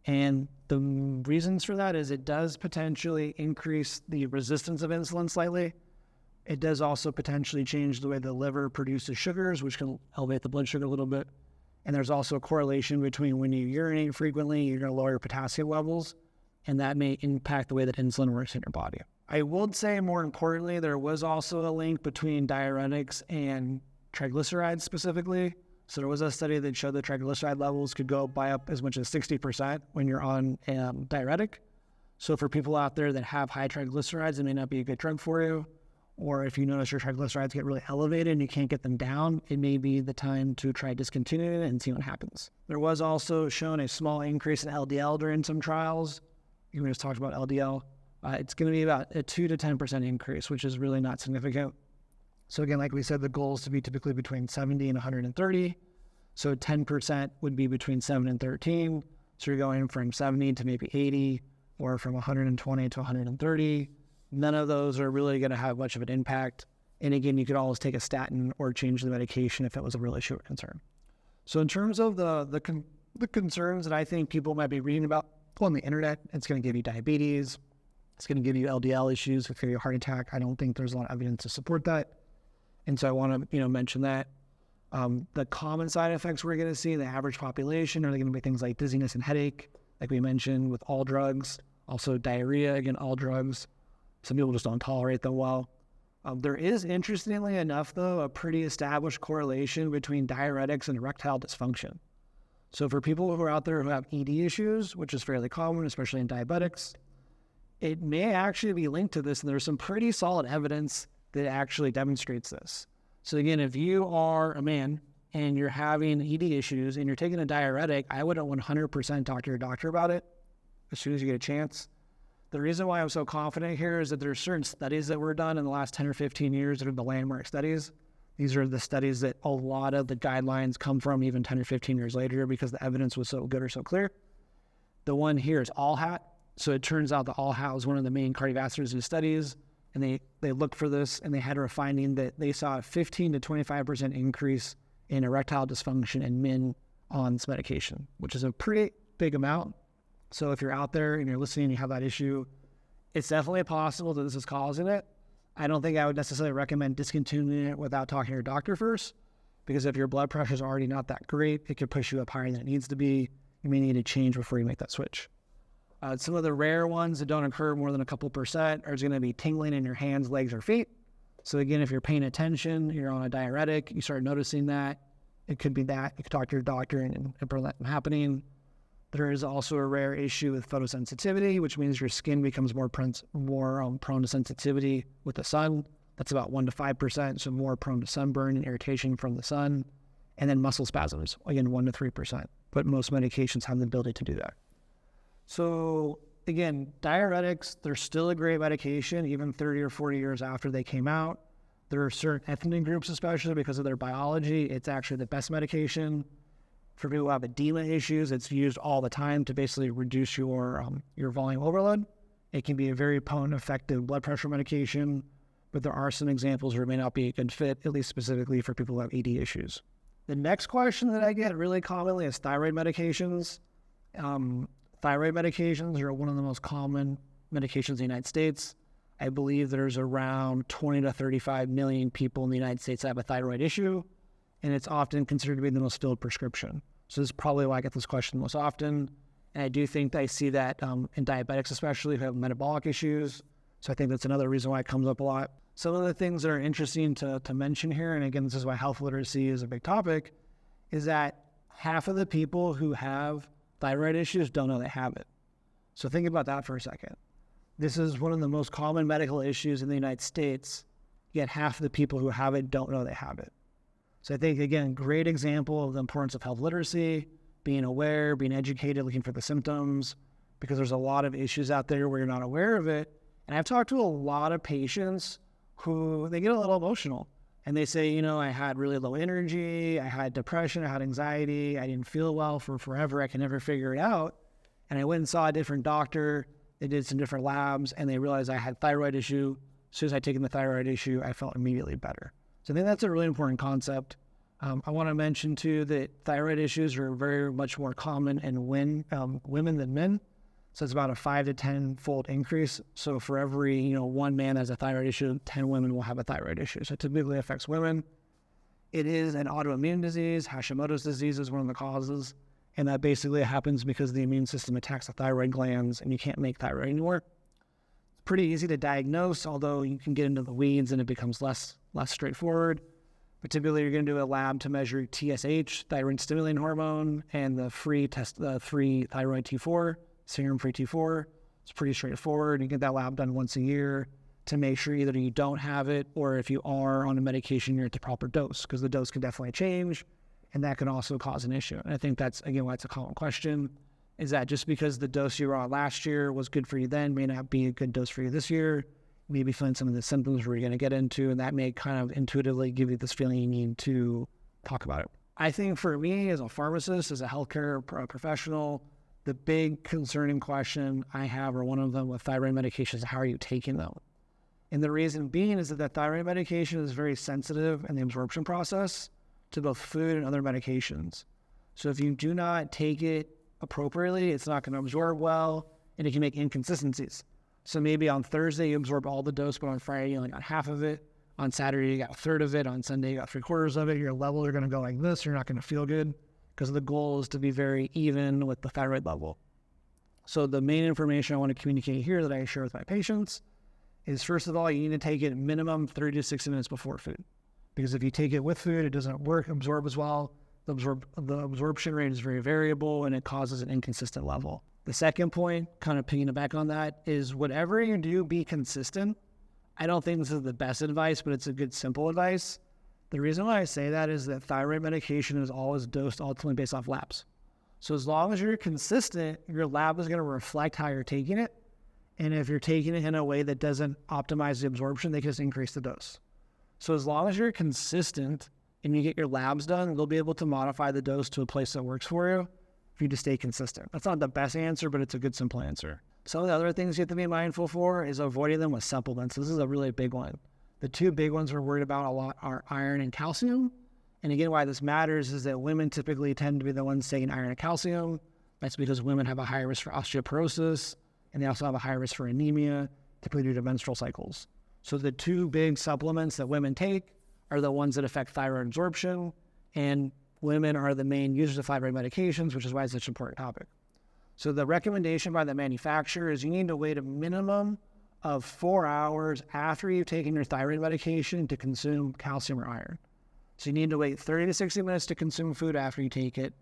And the reasons for that is it does potentially increase the resistance of insulin slightly. It does also potentially change the way the liver produces sugars, which can elevate the blood sugar a little bit. And there's also a correlation between when you urinate frequently, you're going to lower your potassium levels, and that may impact the way that insulin works in your body. I would say more importantly, there was also a link between diuretics and triglycerides specifically. So there was a study that showed that triglyceride levels could go by up as much as 60% when you're on diuretic. So for people out there that have high triglycerides, it may not be a good drug for you. Or if you notice your triglycerides get really elevated and you can't get them down, it may be the time to try discontinuing it and see what happens. There was also shown a small increase in LDL during some trials. You just talked about LDL. It's going to be about a 2 to 10% increase, which is really not significant. So again, like we said, the goal is to be typically between 70 and 130. So 10% would be between 7 and 13. So you're going from 70 to maybe 80, or from 120 to 130. None of those are really going to have much of an impact. And again, you could always take a statin or change the medication if it was a real issue or concern. So in terms of the concerns that I think people might be reading about on the internet, it's going to give you diabetes. It's going to give you LDL issues. It's going to give you a heart attack. I don't think there's a lot of evidence to support that. And so I want to, mention that. The common side effects we're going to see in the average population are going to be things like dizziness and headache, like we mentioned with all drugs. Also diarrhea, again, all drugs. Some people just don't tolerate them well. There is, interestingly enough, though, a pretty established correlation between diuretics and erectile dysfunction. So for people who are out there who have ED issues, which is fairly common, especially in diabetics, it may actually be linked to this, and there's some pretty solid evidence that actually demonstrates this. So again, if you are a man and you're having ED issues and you're taking a diuretic, I would 100% talk to your doctor about it as soon as you get a chance. The reason why I'm so confident here is that there are certain studies that were done in the last 10 or 15 years that are the landmark studies. These are the studies that a lot of the guidelines come from even 10 or 15 years later because the evidence was so good or so clear. The one here is ALL-HAT. So it turns out that ALL-HAT was one of the main cardiovascular disease studies, and they looked for this, and they had a finding that they saw a 15 to 25% increase in erectile dysfunction in men on this medication, which is a pretty big amount. So if you're out there and you're listening and you have that issue, it's definitely possible that this is causing it. I don't think I would necessarily recommend discontinuing it without talking to your doctor first, because if your blood pressure is already not that great, it could push you up higher than it needs to be. You may need to change before you make that switch. Some of the rare ones that don't occur more than a couple percent are going to be tingling in your hands, legs, or feet. So again, if you're paying attention, you're on a diuretic, you start noticing that, it could be that. You could talk to your doctor and prevent that from happening. There is also a rare issue with photosensitivity, which means your skin becomes more prone to sensitivity with the sun. That's about 1 to 5%, so more prone to sunburn and irritation from the sun. And then muscle spasms, again, 1 to 3%. But most medications have the ability to do that. So again, diuretics, they're still a great medication, even 30 or 40 years after they came out. There are certain ethnic groups, especially because of their biology, it's actually the best medication. For people who have edema issues, it's used all the time to basically reduce your volume overload. It can be a very potent, effective blood pressure medication, but there are some examples where it may not be a good fit, at least specifically for people who have ED issues. The next question that I get really commonly is thyroid medications. Thyroid medications are one of the most common medications in the United States. I believe there's around 20 to 35 million people in the United States that have a thyroid issue, and it's often considered to be the most filled prescription. So this is probably why I get this question most often. And I do think that I see that in diabetics, especially who have metabolic issues. So I think that's another reason why it comes up a lot. Some of the things that are interesting to mention here, and again, this is why health literacy is a big topic, is that half of the people who have thyroid issues don't know they have it. So think about that for a second. This is one of the most common medical issues in the United States, yet half of the people who have it don't know they have it. So I think, again, great example of the importance of health literacy, being aware, being educated, looking for the symptoms, because there's a lot of issues out there where you're not aware of it. And I've talked to a lot of patients who, they get a little emotional. And they say, I had really low energy, I had depression, I had anxiety, I didn't feel well for forever, I can never figure it out. And I went and saw a different doctor, they did some different labs, and they realized I had thyroid issue. As soon as I taken the thyroid issue, I felt immediately better. So I think that's a really important concept. I want to mention too that thyroid issues are very much more common in women than men. So it's about a 5 to 10-fold increase. So for every, one man that has a thyroid issue, 10 women will have a thyroid issue. So it typically affects women. It is an autoimmune disease. Hashimoto's disease is one of the causes. And that basically happens because the immune system attacks the thyroid glands and you can't make thyroid anymore. It's pretty easy to diagnose, although you can get into the weeds and it becomes less straightforward. But typically you're going to do a lab to measure TSH, thyroid stimulating hormone, and the free thyroid T4. Serum free T4. It's pretty straightforward. You get that lab done once a year to make sure either you don't have it or if you are on a medication, you're at the proper dose, because the dose can definitely change and that can also cause an issue. And I think that's, again, why it's a common question, is that just because the dose you were on last year was good for you then may not be a good dose for you this year. You may be feeling some of the symptoms we're going to get into, and that may kind of intuitively give you this feeling you need to talk about it. I think for me as a pharmacist, as a healthcare professional, the big concerning question I have, or one of them with thyroid medications, is how are you taking them? And the reason being is that the thyroid medication is very sensitive in the absorption process to both food and other medications. So if you do not take it appropriately, it's not going to absorb well, and it can make inconsistencies. So maybe on Thursday you absorb all the dose, but on Friday you only got half of it. On Saturday you got a third of it. On Sunday you got 3/4 of it. Your levels are going to go like this. You're not going to feel good, because the goal is to be very even with the thyroid level. So the main information I want to communicate here that I share with my patients is, first of all, you need to take it minimum 30 to 60 minutes before food. Because if you take it with food, it doesn't absorb as well. The absorption rate is very variable and it causes an inconsistent level. The second point, kind of picking it back on that, is whatever you do, be consistent. I don't think this is the best advice, but it's a good simple advice. The reason why I say that is that thyroid medication is always dosed ultimately based off labs. So as long as you're consistent, your lab is going to reflect how you're taking it. And if you're taking it in a way that doesn't optimize the absorption, they can just increase the dose. So as long as you're consistent and you get your labs done, they'll be able to modify the dose to a place that works for you. for you to stay consistent. That's not the best answer, but it's a good simple answer. Some of the other things you have to be mindful for is avoiding them with supplements. This is a really big one. The two big ones we're worried about a lot are iron and calcium. And again, why this matters is that women typically tend to be the ones taking iron and calcium. That's because women have a higher risk for osteoporosis, and they also have a higher risk for anemia, typically due to menstrual cycles. So the two big supplements that women take are the ones that affect thyroid absorption, and women are the main users of thyroid medications, which is why it's such an important topic. So the recommendation by the manufacturer is you need to wait a minimum of 4 hours after you've taken your thyroid medication to consume calcium or iron. So you need to wait 30 to 60 minutes to consume food after you take it,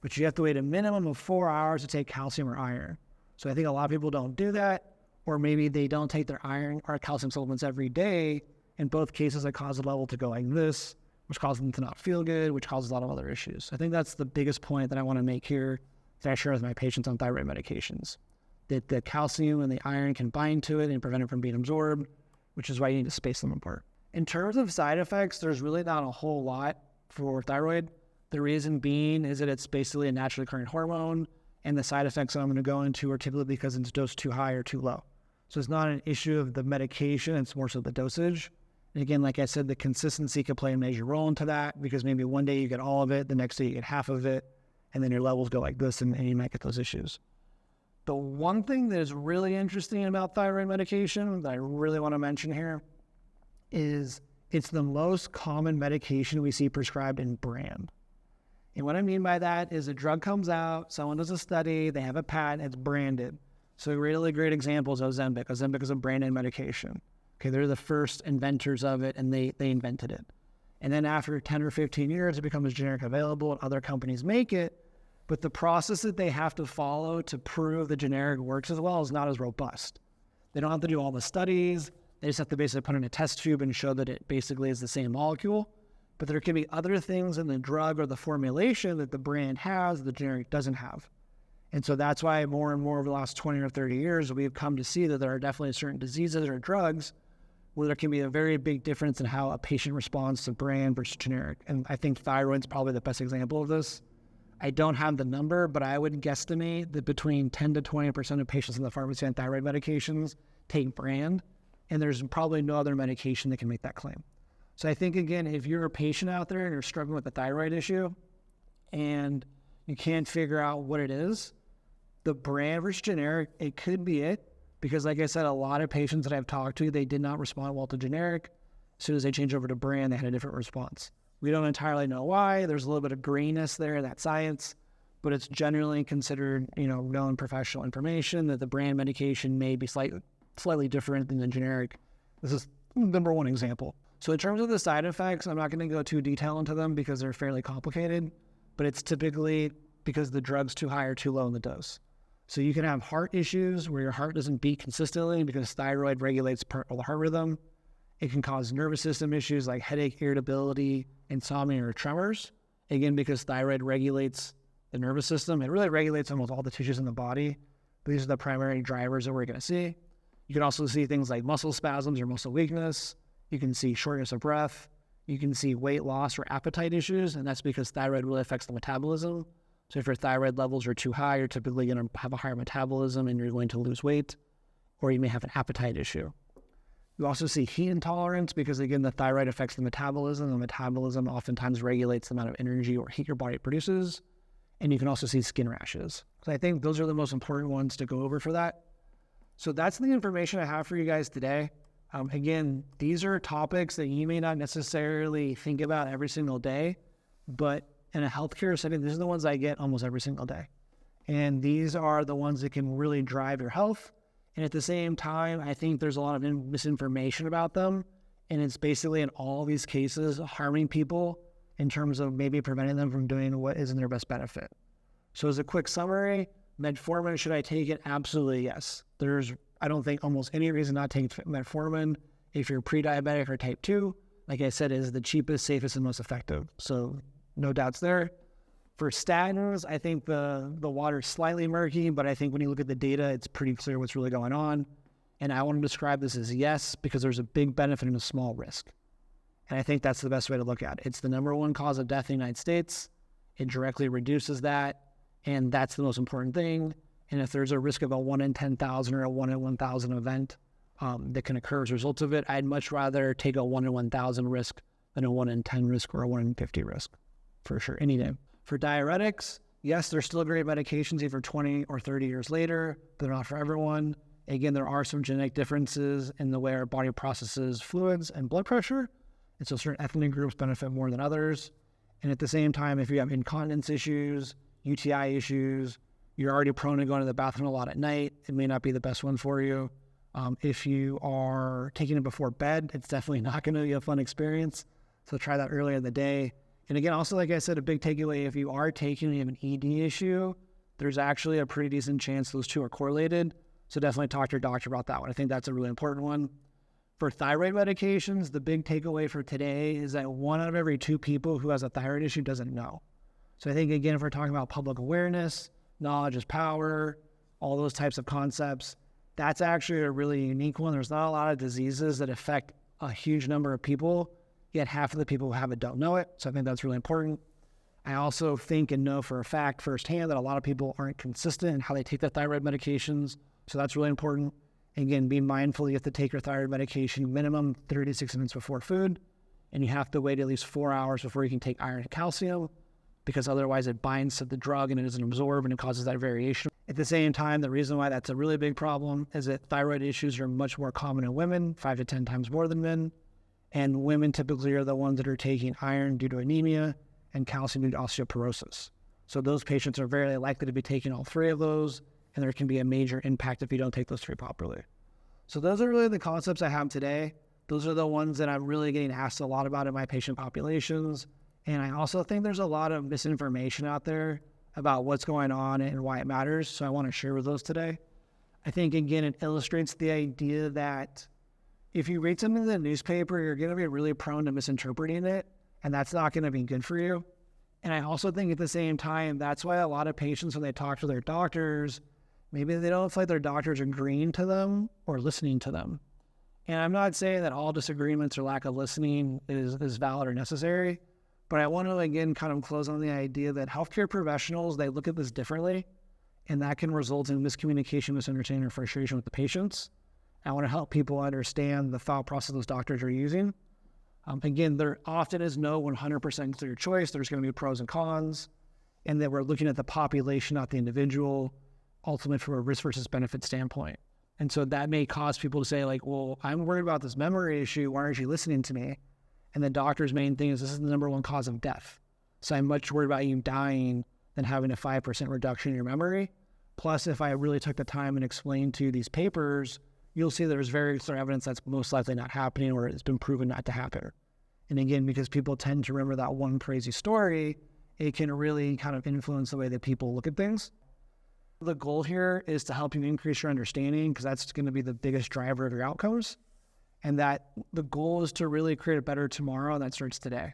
but you have to wait a minimum of 4 hours to take calcium or iron. So I think a lot of people don't do that, or maybe they don't take their iron or calcium supplements every day. In both cases, it causes the level to go like this, which causes them to not feel good, which causes a lot of other issues. I think that's the biggest point that I want to make here that I share with my patients on thyroid medications, that the calcium and the iron can bind to it and prevent it from being absorbed, which is why you need to space them apart. In terms of side effects, there's really not a whole lot for thyroid. The reason being is that it's basically a naturally occurring hormone, and the side effects that I'm going to go into are typically because it's dosed too high or too low. So it's not an issue of the medication, it's more so the dosage. And again, like I said, the consistency could play a major role into that, because maybe one day you get all of it, the next day you get half of it, and then your levels go like this, and you might get those issues. The one thing that is really interesting about thyroid medication that I really want to mention here is it's the most common medication we see prescribed in brand. And what I mean by that is a drug comes out, someone does a study, they have a patent, it's branded. So a really great example is Ozempic. Ozempic is a branded medication. Okay, they're the first inventors of it, and they invented it. And then after 10 or 15 years, it becomes generic available, and other companies make it. But the process that they have to follow to prove the generic works as well is not as robust. They don't have to do all the studies. They just have to basically put in a test tube and show that it basically is the same molecule. But there can be other things in the drug or the formulation that the brand has that the generic doesn't have. And so that's why more and more over the last 20 or 30 years, we've come to see that there are definitely certain diseases or drugs where there can be a very big difference in how a patient responds to brand versus generic. And I think thyroid's probably the best example of this. I don't have the number, but I would guesstimate that between 10 to 20% of patients in the pharmacy on thyroid medications take brand, and there's probably no other medication that can make that claim. So I think, again, if you're a patient out there and you're struggling with a thyroid issue and you can't figure out what it is, the brand versus generic, it could be it. Because like I said, a lot of patients that I've talked to, they did not respond well to generic. As soon as they changed over to brand, they had a different response. We don't entirely know why. There's a little bit of grayness there in that science, but it's generally considered, known professional information that the brand medication may be slightly different than the generic. This is number one example. So in terms of the side effects, I'm not going to go too detailed into them because they're fairly complicated, but it's typically because the drug's too high or too low in the dose. So you can have heart issues where your heart doesn't beat consistently because thyroid regulates part of the heart rhythm. It can cause nervous system issues like headache, irritability, insomnia, or tremors. Again, because thyroid regulates the nervous system. It really regulates almost all the tissues in the body. These are the primary drivers that we're going to see. You can also see things like muscle spasms or muscle weakness. You can see shortness of breath. You can see weight loss or appetite issues, and that's because thyroid really affects the metabolism. So if your thyroid levels are too high, you're typically going to have a higher metabolism and you're going to lose weight, or you may have an appetite issue. You also see heat intolerance because, again, the thyroid affects the metabolism. The metabolism oftentimes regulates the amount of energy or heat your body produces. And you can also see skin rashes. So I think those are the most important ones to go over for that. So that's the information I have for you guys today. Again, these are topics that you may not necessarily think about every single day, but in a healthcare setting, these are the ones I get almost every single day. And these are the ones that can really drive your health. And at the same time, I think there's a lot of misinformation about them. And it's basically in all these cases harming people in terms of maybe preventing them from doing what is in their best benefit. So as a quick summary, Metformin, should I take it? Absolutely yes. I don't think almost any reason not to take Metformin if you're pre-diabetic or type 2. Like I said, it is the cheapest, safest, and most effective. So no doubts there. For statins, I think the water's slightly murky, but I think when you look at the data, it's pretty clear what's really going on. And I want to describe this as yes, because there's a big benefit and a small risk. And I think that's the best way to look at it. It's the number one cause of death in the United States. It directly reduces that. And that's the most important thing. And if there's a risk of a 1 in 10,000 or a 1 in 1,000 event that can occur as a result of it, I'd much rather take a 1 in 1,000 risk than a 1 in 10 risk or a 1 in 50 risk, for sure, any day. For diuretics, yes, they're still great medications either 20 or 30 years later, but they're not for everyone. Again, there are some genetic differences in the way our body processes fluids and blood pressure. And so certain ethnic groups benefit more than others. And at the same time, if you have incontinence issues, UTI issues, you're already prone to going to the bathroom a lot at night, it may not be the best one for you. If you are taking it before bed, it's definitely not going to be a fun experience. So try that earlier in the day. And again, also, like I said, a big takeaway, if you are taking and you have an ED issue, there's actually a pretty decent chance those two are correlated. So definitely talk to your doctor about that one. I think that's a really important one. For thyroid medications, the big takeaway for today is that 1 out of every 2 people who has a thyroid issue doesn't know. So I think, again, if we're talking about public awareness, knowledge is power, all those types of concepts, that's actually a really unique one. There's not a lot of diseases that affect a huge number of people, yet half of the people who have it don't know it. So I think that's really important. I also think and know for a fact firsthand that a lot of people aren't consistent in how they take their thyroid medications. So that's really important. Again, be mindful you have to take your thyroid medication minimum 36 minutes before food, and you have to wait at least 4 hours before you can take iron and calcium, because otherwise it binds to the drug and it doesn't absorb and it causes that variation. At the same time, the reason why that's a really big problem is that thyroid issues are much more common in women, 5 to 10 times more than men. And women typically are the ones that are taking iron due to anemia and calcium due to osteoporosis. So those patients are very likely to be taking all 3 of those, and there can be a major impact if you don't take those 3 properly. So those are really the concepts I have today. Those are the ones that I'm really getting asked a lot about in my patient populations. And I also think there's a lot of misinformation out there about what's going on and why it matters. So I want to share with those today. I think, again, it illustrates the idea that if you read something in the newspaper, you're going to be really prone to misinterpreting it, and that's not going to be good for you. And I also think at the same time, that's why a lot of patients, when they talk to their doctors, maybe they don't feel like their doctors are agreeing to them or listening to them. And I'm not saying that all disagreements or lack of listening is valid or necessary, but I want to, again, kind of close on the idea that healthcare professionals, they look at this differently, and that can result in miscommunication, misunderstanding, or frustration with the patients. I want to help people understand the thought process those doctors are using. Again, there often is no 100% clear choice. There's going to be pros and cons, and that we're looking at the population, not the individual, ultimately from a risk versus benefit standpoint. And so that may cause people to say, like, well, I'm worried about this memory issue. Why aren't you listening to me? And the doctor's main thing is this is the number 1 cause of death. So I'm much worried about you dying than having a 5% reduction in your memory. Plus, if I really took the time and explained to you these papers, you'll see there's very clear evidence that's most likely not happening or it's been proven not to happen. And again, because people tend to remember that one crazy story, it can really kind of influence the way that people look at things. The goal here is to help you increase your understanding, because that's going to be the biggest driver of your outcomes. And that the goal is to really create a better tomorrow, and that starts today.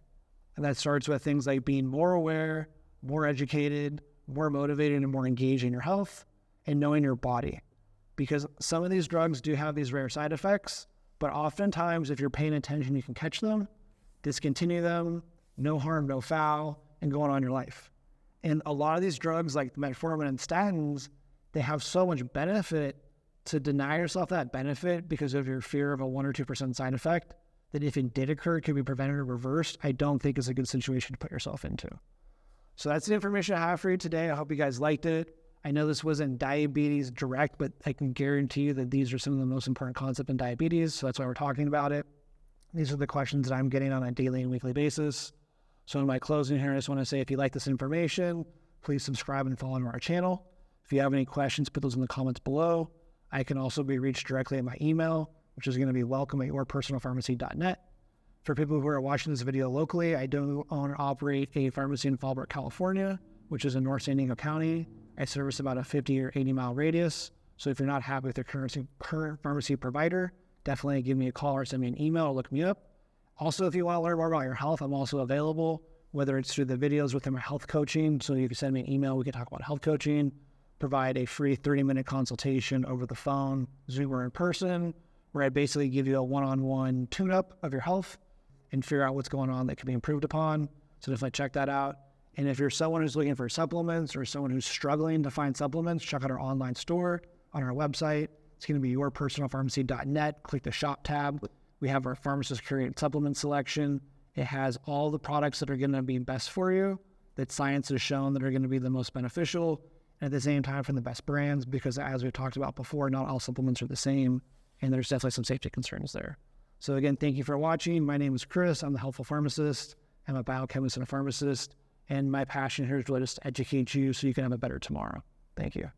And that starts with things like being more aware, more educated, more motivated, and more engaged in your health, and knowing your body. Because some of these drugs do have these rare side effects, but oftentimes if you're paying attention, you can catch them, discontinue them, no harm, no foul, and go on your life. And a lot of these drugs like Metformin and Statins, they have so much benefit. To deny yourself that benefit because of your fear of a 1 or 2% side effect, that if it did occur, it could be prevented or reversed, I don't think is a good situation to put yourself into. So that's the information I have for you today. I hope you guys liked it. I know this wasn't diabetes direct, but I can guarantee you that these are some of the most important concepts in diabetes, so that's why we're talking about it. These are the questions that I'm getting on a daily and weekly basis. So in my closing here, I just want to say if you like this information, please subscribe and follow our channel. If you have any questions, put those in the comments below. I can also be reached directly at my email, which is going to be welcome@yourpersonalpharmacy.net. For people who are watching this video locally, I do own and operate a pharmacy in Fallbrook, California, which is in North San Diego County. I service about a 50 or 80 mile radius. So if you're not happy with your current pharmacy provider, definitely give me a call or send me an email or look me up. Also, if you want to learn more about your health, I'm also available, whether it's through the videos within my health coaching. So you can send me an email. We can talk about health coaching. Provide a free 30-minute consultation over the phone, Zoom, or in person, where I basically give you a one-on-one tune-up of your health and figure out what's going on that can be improved upon. So definitely check that out. And if you're someone who's looking for supplements or someone who's struggling to find supplements, check out our online store on our website. It's going to be yourpersonalpharmacy.net. Click the shop tab. We have our pharmacist curated supplement selection. It has all the products that are going to be best for you, that science has shown that are going to be the most beneficial, and at the same time from the best brands, because as we've talked about before, not all supplements are the same, and there's definitely some safety concerns there. So again, thank you for watching. My name is Chris. I'm the Helpful Pharmacist. I'm a biochemist and a pharmacist, and my passion here is really just to educate you so you can have a better tomorrow. Thank you.